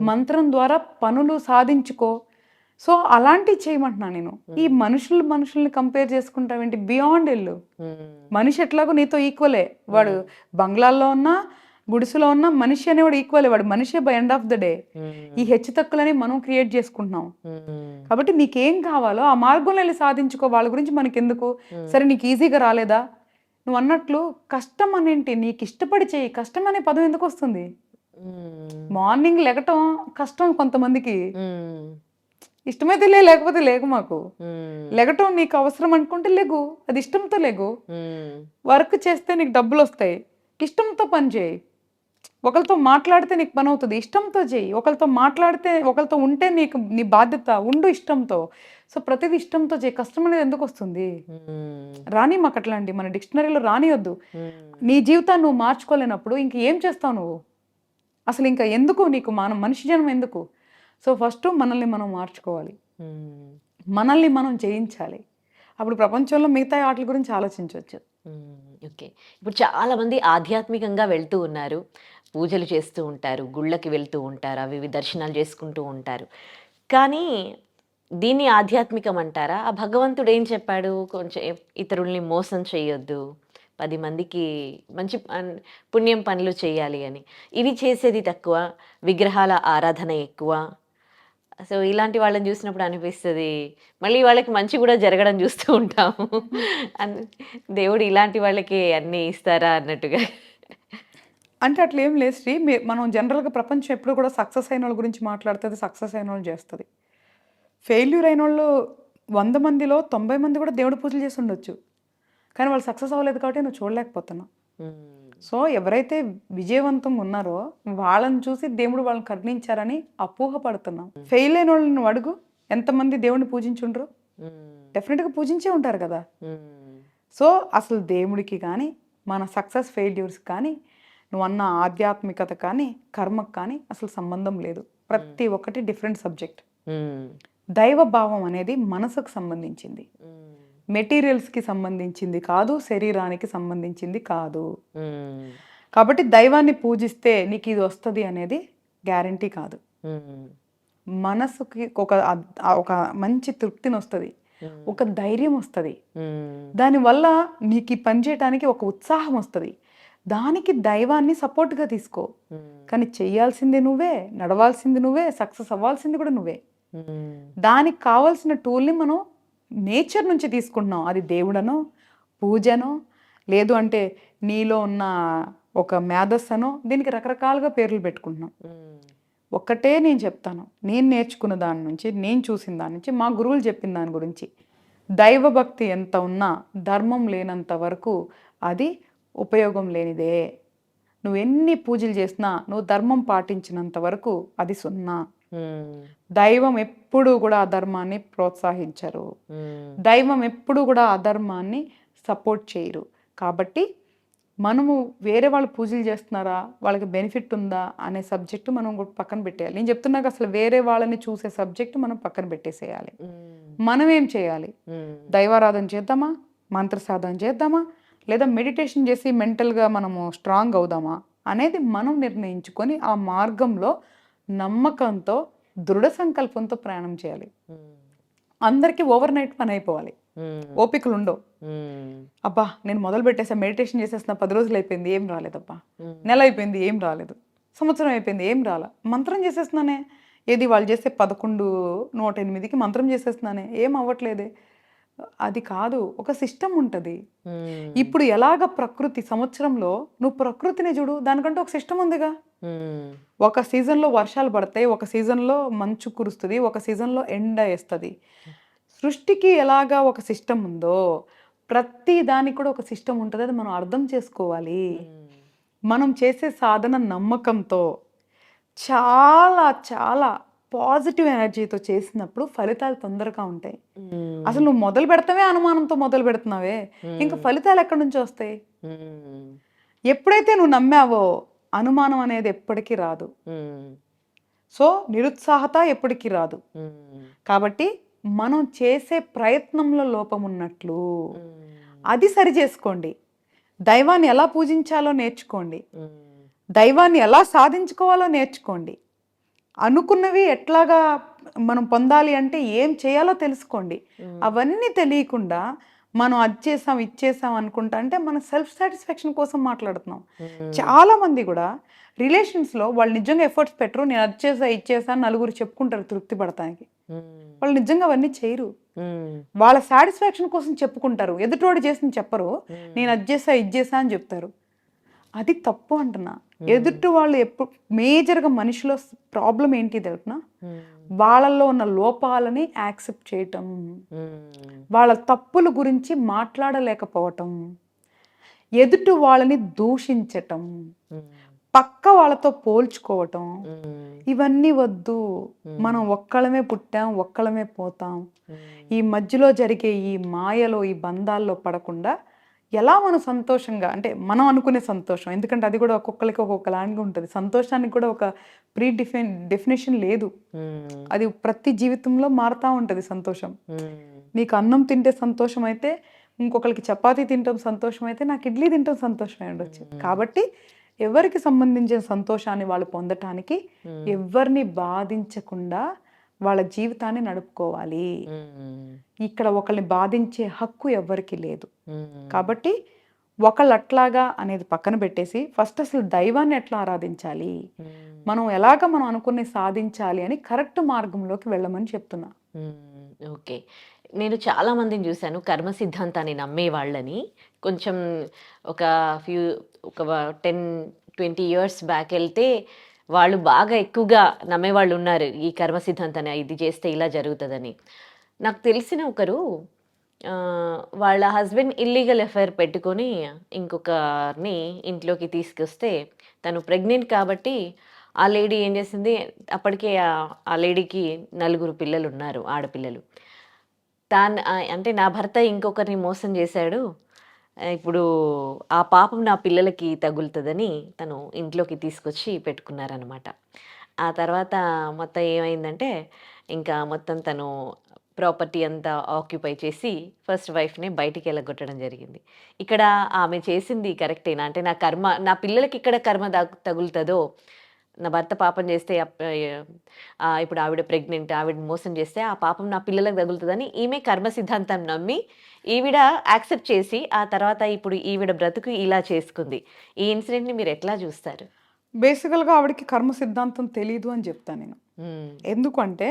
మంత్రం ద్వారా పనులు సాధించుకో. సో అలాంటివి చేయమంటున్నా నేను. ఈ మనుషుల్ని కంపేర్ చేసుకుంటావేంటి? బియాండ్ వెళ్ళు. మనిషి ఎట్లాగో నీతో ఈక్వలే. వాడు బంగ్లాల్లో ఉన్నా, గుడిసెలో ఉన్న మనిషి అనేవాడు ఈక్వలే. వాడు మనిషే by end of the day. ఈ హెచ్చు తక్కువలని మనం క్రియేట్ చేసుకుంటున్నాం. కాబట్టి నీకేం కావాలో ఆ మార్గంలో వెళ్ళి సాధించుకో. వాళ్ళ గురించి మనకెందుకు? సరే నీకు ఈజీగా రాలేదా, నువ్వు అన్నట్లు కష్టం అనేంటి, నీకు ఇష్టపడి చేయి. కష్టం అనే పదం ఎందుకు వస్తుంది? మార్నింగ్ లెగటం కష్టం కొంతమందికి, ఇష్టమైతే లేకపోతే లేకు. మాకు లెగటం నీకు అవసరం అనుకుంటే లేగు, అది ఇష్టంతో లేగు. వర్క్ చేస్తే నీకు డబ్బులు వస్తాయి, ఇష్టంతో పని చేయి. ఒకరితో మాట్లాడితే నీకు పని అవుతుంది, ఇష్టంతో చేయి. ఒకరితో ఉంటే నీ బాధ్యత, ఉండు ఇష్టంతో. సో ప్రతిదీ ఇష్టంతో చేయి. కష్టం అనేది ఎందుకు వస్తుంది? రాని మాకు అట్లాంటి మన డిక్షనరీలో రానియొద్దు. నీ జీవితాన్ని నువ్వు మార్చుకోలేనప్పుడు ఇంక ఏం చేస్తావు నువ్వు? అసలు ఇంకా ఎందుకు నీకు మనిషి జన్మ ఎందుకు? సో ఫస్ట్ మనల్ని మనం మార్చుకోవాలి, మనల్ని మనం జయించాలి. అప్పుడు ప్రపంచంలో మిగతా వాటి గురించి ఆలోచించవచ్చు. ఓకే, ఇప్పుడు చాలామంది ఆధ్యాత్మికంగా వెళ్తూ ఉన్నారు, పూజలు చేస్తూ ఉంటారు, గుళ్ళకి వెళ్తూ ఉంటారు, అవి దర్శనాలు చేసుకుంటూ ఉంటారు. కానీ దీన్ని ఆధ్యాత్మికం అంటారా? ఆ భగవంతుడు ఏం చెప్పాడు? కొంచెం ఇతరుల్ని మోసం చేయొద్దు, 10 మందికి మంచి పుణ్యం పనులు చేయాలి అని. ఇవి చేసేది తక్కువ, విగ్రహాల ఆరాధన ఎక్కువ. సో ఇలాంటి వాళ్ళని చూసినప్పుడు అనిపిస్తుంది, మళ్ళీ వాళ్ళకి మంచి కూడా జరగడం చూస్తూ ఉంటాము. దేవుడు ఇలాంటి వాళ్ళకి అన్నీ ఇస్తారా అన్నట్టుగా. అంటే అట్లా ఏం లేదు శ్రీ. మనం జనరల్గా ప్రపంచం ఎప్పుడు కూడా సక్సెస్ అయిన వాళ్ళ గురించి మాట్లాడుతుంది, సక్సెస్ అయిన వాళ్ళు చేస్తుంది. ఫెయిల్యూర్ అయిన వాళ్ళు 100 మందిలో 90 మంది కూడా దేవుడి పూజలు చేసి ఉండొచ్చు, కానీ వాళ్ళు సక్సెస్ అవ్వలేదు కాబట్టి నువ్వు చూడలేకపోతున్నావు. సో ఎవరైతే విజయవంతంగా ఉన్నారో వాళ్ళని చూసి దేవుడు వాళ్ళని కరుణించారని అపోహపడుతున్నాం. ఫెయిల్ అయిన వాళ్ళని నువ్వు అడుగు, ఎంతమంది దేవుడిని పూజించుండ్రు? డెఫినెట్గా పూజించే ఉంటారు కదా. సో అసలు దేవుడికి కానీ మన సక్సెస్ ఫెయిల్యూర్స్ కానీ నువ్వు అన్న ఆధ్యాత్మికత కానీ కర్మకు కానీ అసలు సంబంధం లేదు. ప్రతి ఒక్కటి డిఫరెంట్ సబ్జెక్ట్. దైవ భావం అనేది మనసుకు సంబంధించింది, మెటీరియల్స్కి సంబంధించింది కాదు, శరీరానికి సంబంధించింది కాదు. కాబట్టి దైవాన్ని పూజిస్తే నీకు ఇది వస్తుంది అనేది గ్యారంటీ కాదు. మనసుకి ఒక మంచి తృప్తిని వస్తుంది, ఒక ధైర్యం వస్తుంది, దానివల్ల నీకు ఈ పని చేయడానికి ఒక ఉత్సాహం వస్తుంది. దానికి దైవాన్ని సపోర్ట్గా తీసుకో. కానీ చెయ్యాల్సింది నువ్వే, నడవాల్సింది నువ్వే, సక్సెస్ అవ్వాల్సింది కూడా నువ్వే. దానికి కావాల్సిన టూల్ని మనం నేచర్ నుంచి తీసుకుంటున్నాం. అది దేవుడనో, పూజనో, లేదు అంటే నీలో ఉన్న ఒక మేధస్సనో, దీనికి రకరకాలుగా పేర్లు పెట్టుకుంటున్నాం. ఒక్కటే నేను చెప్తాను, నేను నేర్చుకున్న దాని నుంచి, నేను చూసిన దాని నుంచి, మా గురువులు చెప్పిన దాని గురించి, దైవభక్తి ఎంత ఉన్నా ధర్మం లేనంత వరకు అది ఉపయోగం లేనిదే. నువ్వు ఎన్ని పూజలు చేసినా నువ్వు ధర్మం పాటించినంత వరకు అది సున్నా. దైవం ఎప్పుడు కూడా అధర్మాన్ని ప్రోత్సహించరు, దైవం ఎప్పుడు కూడా అధర్మాన్ని సపోర్ట్ చేయరు. కాబట్టి మనము వేరే వాళ్ళు పూజలు చేస్తున్నారా, వాళ్ళకి బెనిఫిట్ ఉందా అనే సబ్జెక్టు మనం పక్కన పెట్టేయాలి. నేను చెప్తున్నాక అసలు వేరే వాళ్ళని చూసే సబ్జెక్టు మనం పక్కన పెట్టేసేయాలి. మనం ఏం చేయాలి? దైవారాధన చేద్దామా, మంత్ర సాధన చేద్దామా, లేదా మెడిటేషన్ చేసి మెంటల్గా మనము స్ట్రాంగ్ అవుదామా అనేది మనం నిర్ణయించుకొని ఆ మార్గంలో నమ్మకంతో, దృఢ సంకల్పంతో ప్రయాణం చేయాలి. అందరికీ ఓవర్ నైట్ పని అయిపోవాలి, ఓపికలు ఉండవు. అబ్బా నేను మొదలు పెట్టేసా, మెడిటేషన్ చేసేసిన 10 రోజులు అయిపోయింది, ఏం రాలేదబ్బా, నెల అయిపోయింది, ఏం రాలేదు, సంవత్సరం అయిపోయింది, ఏం రాలా, మంత్రం చేసేస్తున్నానే, ఏది వాళ్ళు చేసే 11:108కి మంత్రం చేసేస్తున్నానే, ఏం అవ్వట్లేదే. అది కాదు, ఒక సిస్టమ్ ఉంటుంది. ఇప్పుడు ఎలాగ ప్రకృతి సంవత్సరంలో నువ్వు ప్రకృతిని చూడు, దానికంటే ఒక సిస్టమ్ ఉందిగా. ఒక సీజన్లో వర్షాలు పడతాయి, ఒక సీజన్లో మంచు కురుస్తుంది, ఒక సీజన్లో ఎండ వేస్తుంది. సృష్టికి ఎలాగా ఒక సిస్టమ్ ఉందో ప్రతి దానికి కూడా ఒక సిస్టమ్ ఉంటుంది. అది మనం అర్థం చేసుకోవాలి. మనం చేసే సాధన నమ్మకంతో, చాలా చాలా పాజిటివ్ ఎనర్జీతో చేసినప్పుడు ఫలితాలు తొందరగా ఉంటాయి. అసలు నువ్వు మొదలు పెడతావే అనుమానంతో మొదలు పెడుతున్నావే, ఇంకా ఫలితాలు ఎక్కడి నుంచి వస్తాయి? ఎప్పుడైతే నువ్వు నమ్మావో అనుమానం అనేది ఎప్పటికీ రాదు. సో నిరుత్సాహత ఎప్పటికీ రాదు. కాబట్టి మనం చేసే ప్రయత్నంలో లోపం ఉన్నట్లు అది సరి చేసుకోండి. దైవాన్ని ఎలా పూజించాలో నేర్చుకోండి, దైవాన్ని ఎలా సాధించుకోవాలో నేర్చుకోండి, అనుకున్నవి ఎట్లాగా మనం పొందాలి అంటే ఏం చేయాలో తెలుసుకోండి. అవన్నీ తెలియకుండా మనం అది చేసాం ఇది చేసాం అనుకుంటా అంటే మనం సెల్ఫ్ సాటిస్ఫాక్షన్ కోసం మాట్లాడుతున్నాం. చాలా మంది కూడా రిలేషన్స్లో వాళ్ళు నిజంగా ఎఫర్ట్స్ పెట్టరు. నేను అది చేసా ఇది చేసా నలుగురు చెప్పుకుంటారు తృప్తి పడటానికి. వాళ్ళు నిజంగా అవన్నీ చేయరు. వాళ్ళ సాటిస్ఫాక్షన్ కోసం చెప్పుకుంటారు, ఎదుటోడు చేసిన చెప్పరు. నేను అది చేసా ఇది చేసా అని చెప్తారు. అది తప్పు అంటున్నా. ఎదుటి వాళ్ళు ఎప్పుడు మేజర్గా మనిషిలో ప్రాబ్లం ఏంటి తెలుసునా, వాళ్ళల్లో ఉన్న లోపాలని యాక్సెప్ట్ చేయటం, వాళ్ళ తప్పుల గురించి మాట్లాడలేకపోవటం, ఎదుటి వాళ్ళని దూషించటం, పక్క వాళ్ళతో పోల్చుకోవటం, ఇవన్నీ వద్దు. మనం ఒక్కళ్ళమే పుట్టాం, ఒక్కళ్ళమే పోతాం. ఈ మధ్యలో జరిగే ఈ మాయలో, ఈ బంధాల్లో పడకుండా ఎలా మనం సంతోషంగా, అంటే మనం అనుకునే సంతోషం, ఎందుకంటే అది కూడా ఒక్కొక్కరికి ఒక్కొక్కలాంటిగా ఉంటుంది. సంతోషానికి కూడా ఒక డెఫినేషన్ లేదు. అది ప్రతి జీవితంలో మారుతూ ఉంటుంది సంతోషం. నీకు అన్నం తింటే సంతోషం అయితే, ఇంకొకరికి చపాతీ తింటాం సంతోషం అయితే, నాకు ఇడ్లీ తింటాం సంతోషమే ఉండొచ్చు. కాబట్టి ఎవరికి సంబంధించిన సంతోషాన్ని వాళ్ళు పొందటానికి ఎవరిని బాధించకుండా వాళ్ళ జీవితాన్ని నడుపుకోవాలి. ఇక్కడ ఒకళ్ళని బాధించే హక్కు ఎవరికి లేదు. కాబట్టి ఒకళ్ళు అట్లాగా అనేది పక్కన పెట్టేసి ఫస్ట్ అసలు దైవాన్ని ఎట్లా ఆరాధించాలి, మనం ఎలాగ మనం అనుకునే సాధించాలి అని కరెక్ట్ మార్గంలోకి వెళ్ళమని చెప్తున్నా. ఓకే. నేను చాలా మందిని చూశాను కర్మ సిద్ధాంతాన్ని నమ్మే వాళ్ళని. కొంచెం ఒక 10-20 ఇయర్స్ బ్యాక్ వెళ్తే వాళ్ళు బాగా ఎక్కువగా నమ్మేవాళ్ళు ఉన్నారు, ఈ కర్మ సిద్ధాంతాన్ని, ఇది చేస్తే ఇలా జరుగుతుందని. నాకు తెలిసిన ఒకరు వాళ్ళ హస్బెండ్ ఇల్లీగల్ అఫైర్ పెట్టుకొని ఇంకొకరిని ఇంట్లోకి తీసుకొస్తే తను ప్రెగ్నెంట్ కాబట్టి ఆ లేడీ ఏం చేసింది, అప్పటికే ఆ లేడీకి 4 పిల్లలు ఉన్నారు, ఆడపిల్లలు. అంటే నా భర్త ఇంకొకరిని మోసం చేశాడు, ఇప్పుడు ఆ పాపం నా పిల్లలకి తగులుతుందని తను ఇంట్లోకి తీసుకొచ్చి పెట్టుకున్నారనమాట. ఆ తర్వాత మొత్తం ఏమైందంటే, ఇంకా మొత్తం తను ప్రాపర్టీ అంతా ఆక్యుపై చేసి ఫస్ట్ వైఫ్‌ని బయటికి ఎలగొట్టడం జరిగింది. ఇక్కడ ఆమె చేసింది కరెక్టేనా? అంటే నా కర్మ నా పిల్లలకి ఇక్కడ కర్మ తగులుతదో, నా భర్త పాపం చేస్తే ఇప్పుడు ఆవిడ ప్రెగ్నెంట్, ఆవిడని మోసం చేస్తే ఆ పాపం నా పిల్లలకు తగులుతదని ఈమె కర్మ సిద్ధాంతం నమ్మి, ఈవిడ యాక్సెప్ట్ చేసి, ఆ తర్వాత ఇప్పుడు ఈవిడ బ్రతుకు ఇలా చేసుకుంది. ఈ ఇన్సిడెంట్‌ని మీరెట్లా జూస్తారు? బేసికల్‌గా ఆవిడకి కర్మ సిద్ధాంతం తెలీదు అని చెప్తా నేను. హ్మ్. ఎందుకంటే,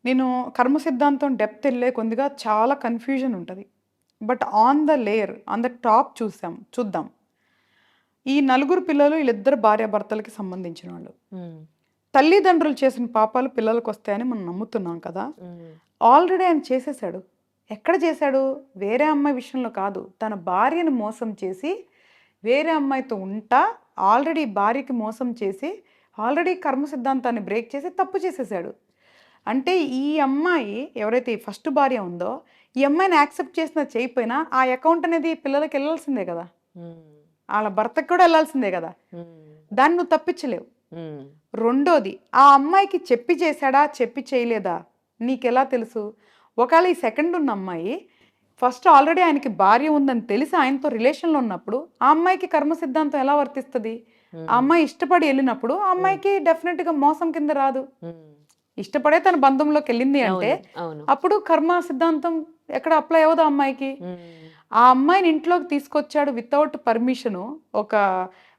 నేను కర్మ సిద్ధాంతం డెప్త్ ఎళ్ళే కొద్దిగా చాలా కన్‌ఫ్యూజన్ ఉంటది. But on the layer, on the top చూద్దాం. ఈ నలుగురు పిల్లలు వీళ్ళిద్దరు భార్యాభర్తలకి సంబంధించిన వాళ్ళు. హ్మ్. తల్లిదండ్రులు చేసిన పాపాలు పిల్లలకొస్తాయని మనం నమ్ముతున్నాం కదా! హ్మ్. ఆల్రెడీ ఆయన చేసేసాడు. ఎక్కడ చేశాడు? వేరే అమ్మాయి విషయంలో కాదు. తన భార్యని మోసం చేసి, వేరే అమ్మాయితో ఉంటా ఆల్రెడీ భార్యకి మోసం చేసి, ఆల్రెడీ కర్మ సిద్ధాంతాన్ని బ్రేక్ చేసి తప్పు చేసేసాడు. అంటే ఈ అమ్మాయి ఎవరైతే ఈ ఫస్ట్ భార్య ఉందో, ఈ అమ్మాయిని యాక్సెప్ట్ చేసినా చేయకపోయినా ఆ అకౌంట్ అనేది పిల్లలకి ఎళ్ళాల్సిందే కదా! హ్మ్. ఆళ్ళ భర్తకి కూడా ఎళ్ళాల్సిందే కదా! హ్మ్. దాన్ని నువ్వు తప్పించలేవు. హ్మ్. రెండోది, ఆ అమ్మాయికి చెప్పి చేశాడా? చెప్పి చేయలేదా? నీకెలా తెలుసు? ఒకవేళ ఈ సెకండ్ ఉన్న అమ్మాయి ఫస్ట్ ఆల్రెడీ ఆయనకి భార్య ఉందని తెలిసి ఆయనతో రిలేషన్‌లో ఉన్నప్పుడు, ఆ అమ్మాయికి కర్మ సిద్ధాంతం ఎలా వర్తిస్తది? ఆ అమ్మాయి ఇష్టపడి ఎళ్ళినప్పుడు, ఆ అమ్మాయికి డెఫినిట్‌గా మోసం కింద రాదు. హ్మ్. ఇష్టపడే తన బంధంలోకెళ్ళింది అంటే, అవును. అవును. అప్పుడు కర్మ సిద్ధాంతం ఎక్కడ అప్లై అవ్వదు ఆ అమ్మాయికి. హ్మ్. ఆ అమ్మాయిని ఇంట్లోకి తీసుకొచ్చాడు వితౌట్ పర్మిషను. ఒక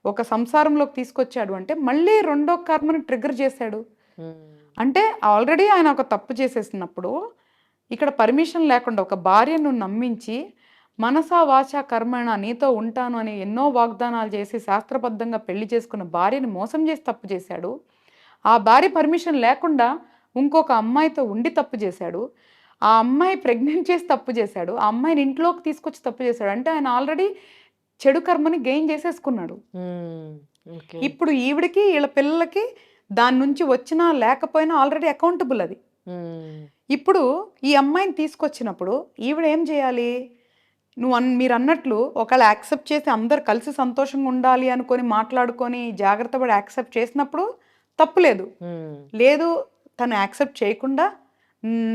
ఒక సంసారంలోకి తీసుకొచ్చాడు అంటే, మళ్ళీ రెండో కర్మని ట్రిగ్గర్ చేశాడు. హ్మ్. అంటే ఆల్రెడీ ఆయన ఒక తప్పు చేసేసినప్పుడు, ఇక్కడ పర్మిషన్ లేకుండా ఒక భార్యను నమ్మించి, మనసా వాచా కర్మణ నీతో ఉంటాను అని ఎన్నో వాగ్దానాలు చేసి శాస్త్రబద్ధంగా పెళ్లి చేసుకున్న భార్యని మోసం చేసి తప్పు చేశాడు. ఆ భార్య పర్మిషన్ లేకుండా ఇంకొక అమ్మాయితో ఉండి తప్పు చేశాడు. ఆ అమ్మాయి ప్రెగ్నెంట్ చేసి తప్పు చేశాడు. ఆ అమ్మాయిని ఇంట్లోకి తీసుకొచ్చి తప్పు చేశాడు. అంటే ఆయన ఆల్రెడీ చెడు కర్మని గెయిన్ చేసేసుకున్నాడు. హ్మ్. ఓకే. ఇప్పుడు ఈవిడకి, ఈళ్ళ పిల్లలకి దాని నుంచి వచ్చినా లేకపోయినా ఆల్రెడీ అకౌంటబుల్ అది. హ్మ్. ఇప్పుడు ఈ అమ్మాయిని తీసుకొచ్చినప్పుడు ఈవిడ ఏం చేయాలి? మీరన్నట్లు ఒకవేళ యాక్సెప్ట్ చేసి అందరూ కలిసి సంతోషంగా ఉండాలి అనుకోని మాట్లాడుకొని జాగ్రత్త పడి యాక్సెప్ట్ చేసినప్పుడు తప్పు లేదు. హ్మ్. లేదు తను యాక్సెప్ట్ చేయకుండా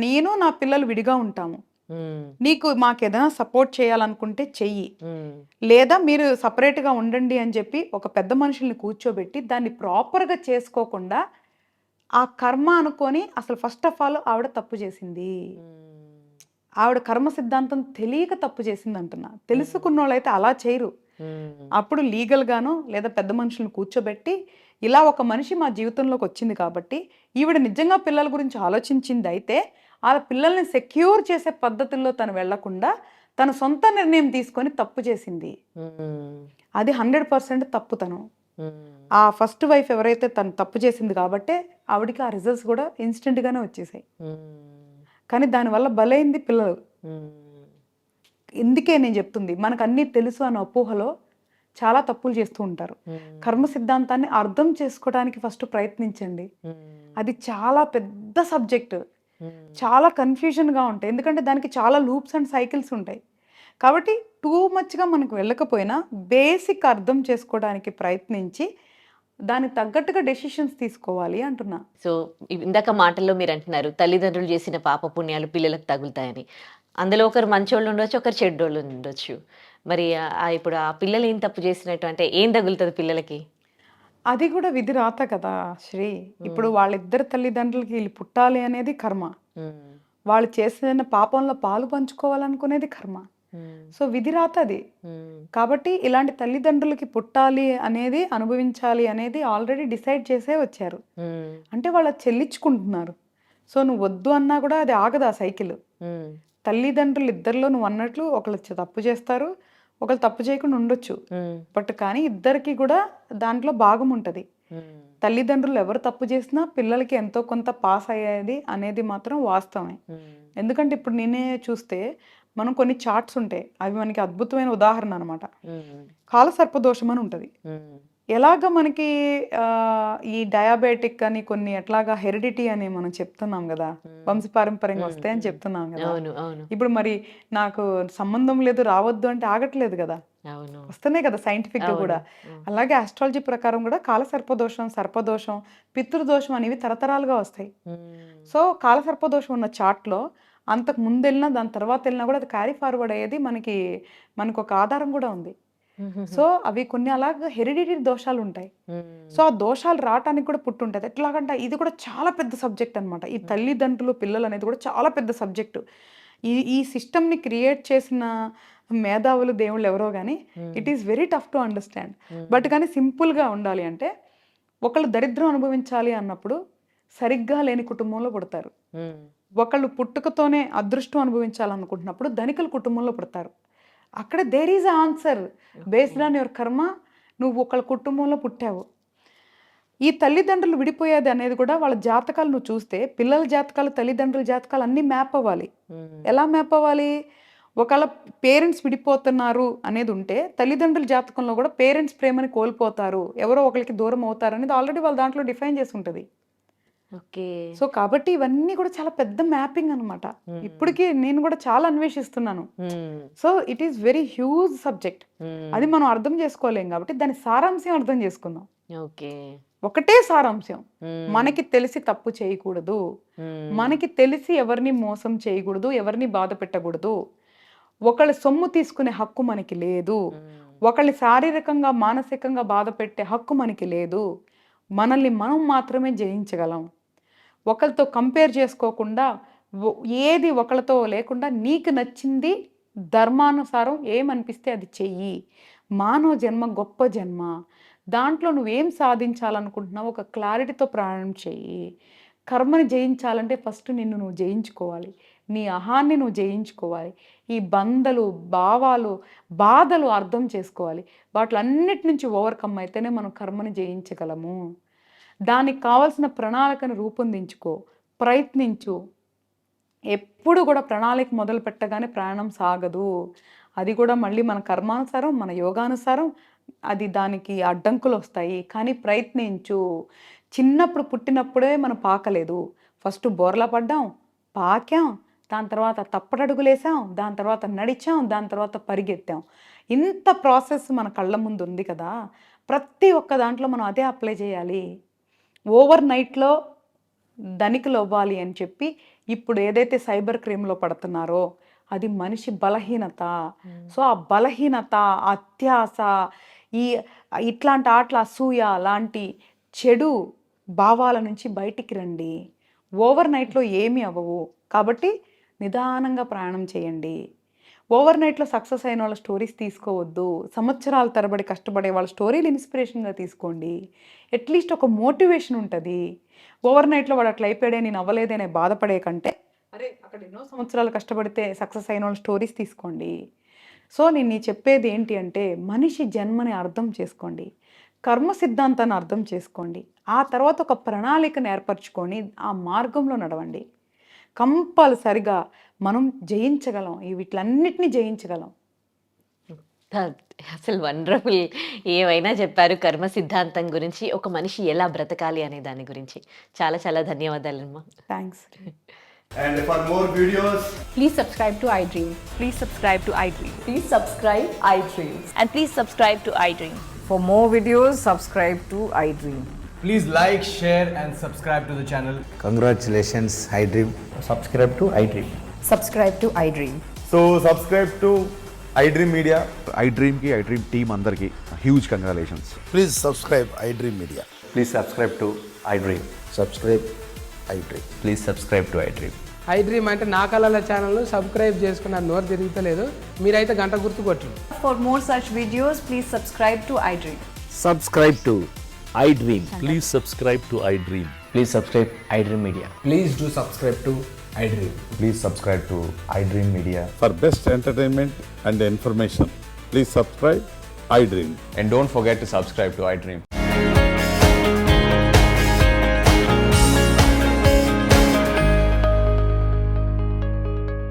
నేను నా పిల్లలు విడిగా ఉంటాము. హ్మ్. నీకు మాకేదైనా సపోర్ట్ చేయాలనుకుంటే చెయ్యి. హ్మ్. లేదా మీరు సెపరేట్‌గా ఉండండి అని చెప్పి ఒక పెద్ద మనుషుల్ని కూర్చోబెట్టి దాన్ని ప్రాపర్‌గా చేసుకోకుండా ఆ కర్మ అనుకోని అసలు ఫస్ట్ ఆఫ్ ఆల్ ఆవిడ తప్పు చేసింది. ఆవిడ కర్మ సిద్ధాంతం తెలియక తప్పు చేసిందంటున్నా. తెలుసుకున్నోళ్ళైతే అలా చేయరు. హ్మ్. అప్పుడు లీగల్‌గానో లేదా పెద్ద మనుషుల్ని కూర్చోబెట్టి, ఇలా ఒక మనిషి మా జీవితంలోకొచ్చింది కాబట్టి, ఈవిడ నిజంగా పిల్లల గురించి ఆలోచించిందయితే, ఆళ్ళ పిల్లల్ని సెక్యూర్ చేసే పద్ధతుల్లో తను వెళ్ళకుండా, తన సొంత నిర్ణయం తీసుకొని తప్పు చేసింది. హ్మ్. అది 100% తప్పు తను. హ్మ్. ఆ ఫస్ట్ వైఫ్ ఎవరైతే తను తప్పు చేసింది కాబట్టే, ఆవిడకి ఆ రిజల్ట్స్ గూడా ఇన్‌స్టంట్‌గానే వచ్చేసాయి. హ్మ్. కానీ దానివల్ల బలైంది పిల్లలు. హ్మ్. ఇందుకే నేను చెప్తుంది. మనకన్నీ తెలుసు అన్న అపోహలో చాలా తప్పులు చేస్తూ ఉంటారు. హ్మ్. కర్మ సిద్ధాంతాన్ని అర్థం చేసుకోవడానికి ఫస్ట్ ప్రయత్నించండి. హ్మ్. అది చాలా పెద్ద సబ్జెక్ట్. హ్మ్. చాలా కన్‌ఫ్యూజన్‌గా ఉంటాయి. ఎందుకంటే దానికి చాలా లూప్స్ అండ్ సైకిల్స్ ఉంటాయి. కాబట్టి టూ మచ్‌గా మనకు వెళ్ళకపోయినా బేసిక్ అర్థం చేసుకోవడానికి ప్రయత్నించి దానికి తగ్గట్టుగా డెసిషన్స్ తీసుకోవాలి అంటున్నా. సో, ఇందాక మాటల్లో మీరంటున్నారు, తల్లిదండ్రులు చేసిన పాప పుణ్యాలు పిల్లలకు తగులుతాయని. అందులో ఒకరు మంచోళ్ళుండొచ్చు, ఒకరు చెడ్డోళ్ళుండొచ్చు. మరి ఇప్పుడు ఆ పిల్లలు ఏం తప్పు చేసినట్టు అంటే ఏం తగులుతది పిల్లలకి? అది కూడా విధి రాత కదా శ్రీ. ఇప్పుడు హ్మ్. వాళ్ళిద్దరి తల్లిదండ్రులకి ఈళ్ళు పుట్టాలి అనేది కర్మ. హ్మ్. వాళ్ళు చేసిన పాపంలో పాలు పంచుకోవాలనుకునేది కర్మ. హ్మ్. సో, విధి రాత అది. హ్మ్. కాబట్టి ఇలాంటి తల్లిదండ్రులకి పుట్టాలి అనేది, అనుభవించాలి అనేది ఆల్రెడీ డిసైడ్ చేసే వచ్చారు. హ్మ్. అంటే వాళ్ళు అది చెల్లించుకుంటున్నారు. సో, నువ్వు వద్దు అన్నా కూడా అది ఆగదు ఆ సైకిల్. హ్మ్. తల్లిదండ్రులు ఇద్దరిలో నువ్వన్నట్లు ఒకళ్ళు తప్పు చేస్తారు. ఒకళ్ళు తప్పు చేయకుండా ఉండొచ్చు. హ్మ్. బట్ కానీ ఇద్దరికీ కూడా దాంట్లో భాగం ఉంటది. హ్మ్. తల్లిదండ్రులు ఎవరు తప్పు చేసినా పిల్లలకి ఎంతో కొంత పాస్ అయ్యేది అనేది మాత్రం వాస్తవమే. హ్మ్. ఎందుకంటే ఇప్పుడు నేనే చూస్తే మనం కొన్ని చార్ట్స్ ఉంటాయి. అవి మనకి అద్భుతమైన ఉదాహరణ అనమాట. హ్మ్. కాలసర్పదోషం అని ఉంటది. హ్మ్. ఎలాగ మనకి ఈ డయాబెటిక్ అని కొన్ని ఎట్లాగా హెరిడిటీ అని మనం చెప్తున్నాం కదా, వంశపారంపర్యంగా వస్తాయని చెప్తున్నాం కదా. అవును అవును ఇప్పుడు మరి నాకు సంబంధం లేదు రావద్దు అంటే ఆగట్లేదు కదా, అవును వస్తున్నాయి కదా సైంటిఫిక్ గా కూడా. అలాగే ఆస్ట్రాలజీ ప్రకారం కూడా కాల సర్పదోషం, సర్పదోషం, పితృదోషం అనేవి తరతరాలుగా వస్తాయి. సో కాల సర్పదోషం ఉన్న చార్ట్లో అంతకు ముందు వెళ్ళినా దాని తర్వాత వెళ్ళినా కూడా అది క్యారీ ఫార్వర్డ్ అయ్యేది మనకు ఒక ఆధారం కూడా ఉంది. సో అవి కొన్ని అలాగ హెరిడిటరీ దోషాలు ఉంటాయి. సో ఆ దోషాలు రావటానికి కూడా పుట్టుంటది. ఎట్లాగంటే ఇది కూడా చాలా పెద్ద సబ్జెక్ట్ అనమాట. ఈ తల్లిదండ్రులు పిల్లలు అనేది కూడా చాలా పెద్ద సబ్జెక్టు. ఈ సిస్టమ్ని క్రియేట్ చేసిన మేధావులు దేవుళ్ళు ఎవరో కానీ it is very tough to understand. But కానీ సింపుల్గా ఉండాలి అంటే, ఒకళ్ళు దరిద్రం అనుభవించాలి అన్నప్పుడు సరిగ్గా లేని కుటుంబంలో పుడతారు. ఒకళ్ళు పుట్టుకతోనే అదృష్టం అనుభవించాలనుకుంటున్నప్పుడు ధనికుల కుటుంబంలో పుడతారు. అక్కడ there is answer based on your karma. నువ్వు ఒకళ్ళ కుటుంబంలో పుట్టావు. ఈ తల్లిదండ్రులు విడిపోయేది అనేది కూడా వాళ్ళ జాతకాలు నువ్వు చూస్తే, పిల్లల జాతకాలు తల్లిదండ్రుల జాతకాలు అన్నీ మ్యాప్ అవ్వాలి. ఎలా మ్యాప్ అవ్వాలి? ఒకవేళ పేరెంట్స్ విడిపోతున్నారు అనేది ఉంటే తల్లిదండ్రుల జాతకంలో కూడా పేరెంట్స్ ప్రేమని కోల్పోతారు, ఎవరో ఒకరికి దూరం అవుతారు అనేది ఆల్రెడీ వాళ్ళ దాంట్లో డిఫైన్ చేసి ఉంటుంది. ఓకే సో కాబట్టి ఇవన్నీ కూడా చాలా పెద్ద మ్యాపింగ్ అనమాట. ఇప్పటికీ నేను కూడా చాలా అన్వేషిస్తున్నాను. So it is very huge subject. అది మనం అర్థం చేసుకోలేం కాబట్టి దాని సారాంశం అర్థం చేసుకుందాం. ఓకే ఒకటే సారాంశం, మనకి తెలిసి తప్పు చేయకూడదు, మనకి తెలిసి ఎవరిని మోసం చేయకూడదు, ఎవరిని బాధ పెట్టకూడదు, ఒకళ్ళ సొమ్ము తీసుకునే హక్కు మనకి లేదు, ఒకళ్ళని శారీరకంగా మానసికంగా బాధ పెట్టే హక్కు మనకి లేదు, మనల్ని మనం మాత్రమే జయించగలం. ఒకరితో కంపేర్ చేసుకోకుండా ఏది ఒకళ్ళతో లేకుండా నీకు నచ్చింది ధర్మానుసారం ఏమనిపిస్తే అది చెయ్యి. మానవ జన్మ గొప్ప జన్మ, దాంట్లో నువ్వేం సాధించాలనుకుంటున్నావు ఒక క్లారిటీతో ప్రయాణం చెయ్యి. కర్మని జయించాలంటే ఫస్ట్ నిన్ను నువ్వు జయించుకోవాలి, నీ అహాన్ని నువ్వు జయించుకోవాలి, ఈ బంధలు భావాలు బాధలు అర్థం చేసుకోవాలి. వాటిలన్నిటి నుంచి ఓవర్కమ్ అయితేనే మనం కర్మని జయించగలము. దానికి కావాల్సిన ప్రణాళికను రూపొందించుకో, ప్రయత్నించు. ఎప్పుడు కూడా ప్రణాళిక మొదలు పెట్టగానే ప్రయాణం సాగదు. అది కూడా మళ్ళీ మన కర్మానుసారం, మన యోగానుసారం అది దానికి అడ్డంకులు వస్తాయి. కానీ ప్రయత్నించు. చిన్నప్పుడు పుట్టినప్పుడే మనం పాకలేదు, ఫస్ట్ బోర్లా పడ్డాం, పాకాం, దాని తర్వాత తప్పటడుగులేసాం, దాని తర్వాత నడిచాం, దాని తర్వాత పరిగెత్తాం. ఇంత ప్రాసెస్ మన కళ్ళ ముందు ఉంది కదా, ప్రతి ఒక్క దాంట్లో మనం అదే అప్లై చేయాలి. ఓవర్ నైట్లో ధనికులు అవ్వాలి అని చెప్పి ఇప్పుడు ఏదైతే సైబర్ క్రైమ్లో పడుతున్నారో అది మనిషి బలహీనత. సో ఆ బలహీనత, అత్యాస, ఇట్లాంటి ఆటల అసూయ లాంటి చెడు భావాల నుంచి బయటికి రండి. ఓవర్ నైట్లో ఏమీ అవ్వవు కాబట్టి నిదానంగా ప్రయాణం చేయండి. ఓవర్ నైట్లో సక్సెస్ అయిన వాళ్ళ స్టోరీస్ తీసుకోవద్దు. సంవత్సరాల తరబడి కష్టపడే వాళ్ళ స్టోరీలు ఇన్స్పిరేషన్గా తీసుకోండి. అట్లీస్ట్ ఒక మోటివేషన్ ఉంటుంది. ఓవర్ నైట్లో వాడు అట్లా అయిపోయాడే నేను అవ్వలేదనే బాధపడే కంటే, అరే అక్కడ ఎన్నో సంవత్సరాలు కష్టపడితే సక్సెస్ అయిన వాళ్ళ స్టోరీస్ తీసుకోండి. సో నేను చెప్పేది ఏంటి అంటే, మనిషి జన్మని అర్థం చేసుకోండి, కర్మ సిద్ధాంతాన్ని అర్థం చేసుకోండి, ఆ తర్వాత ఒక ప్రణాళికను ఏర్పరచుకొని ఆ మార్గంలో నడవండి. కంపల్సరిగా మనం జయించగలం, వీటిలన్నిటినీ జయించగలం. అసలు వండర్ఫుల్. ఏమైనా చెప్పారు కర్మ సిద్ధాంతం గురించి, ఒక మనిషి ఎలా బ్రతకాలి అనే దాని గురించి. చాలా చాలా ధన్యవాదాలమ్మా. Thanks. And for more videos, Please subscribe to iDream. Please subscribe to iDream. Please subscribe iDream. And please subscribe to iDream. For more videos, subscribe to iDream. please like, share and subscribe to the channel. Congratulations, iDream. Subscribe to iDream. Subscribe to iDream. So subscribe to iDream Media. iDream ki iDream team అందరికి huge congratulations. Please subscribe iDream Media. Please subscribe to iDream. Subscribe iDream. Please subscribe to iDream. iDream అంటే నా కళల channel subscribe చేసుకున్న నోరు తిరుగుతలేదు, మీరైతే గంట గుర్తు కొట్టండి. For more such videos, please subscribe to iDream. Subscribe to iDream. Please subscribe to iDream. Please subscribe iDream Media. Please do subscribe to iDream. Please subscribe to iDream Media. For best entertainment and information, please subscribe iDream. And don't forget to subscribe to iDream.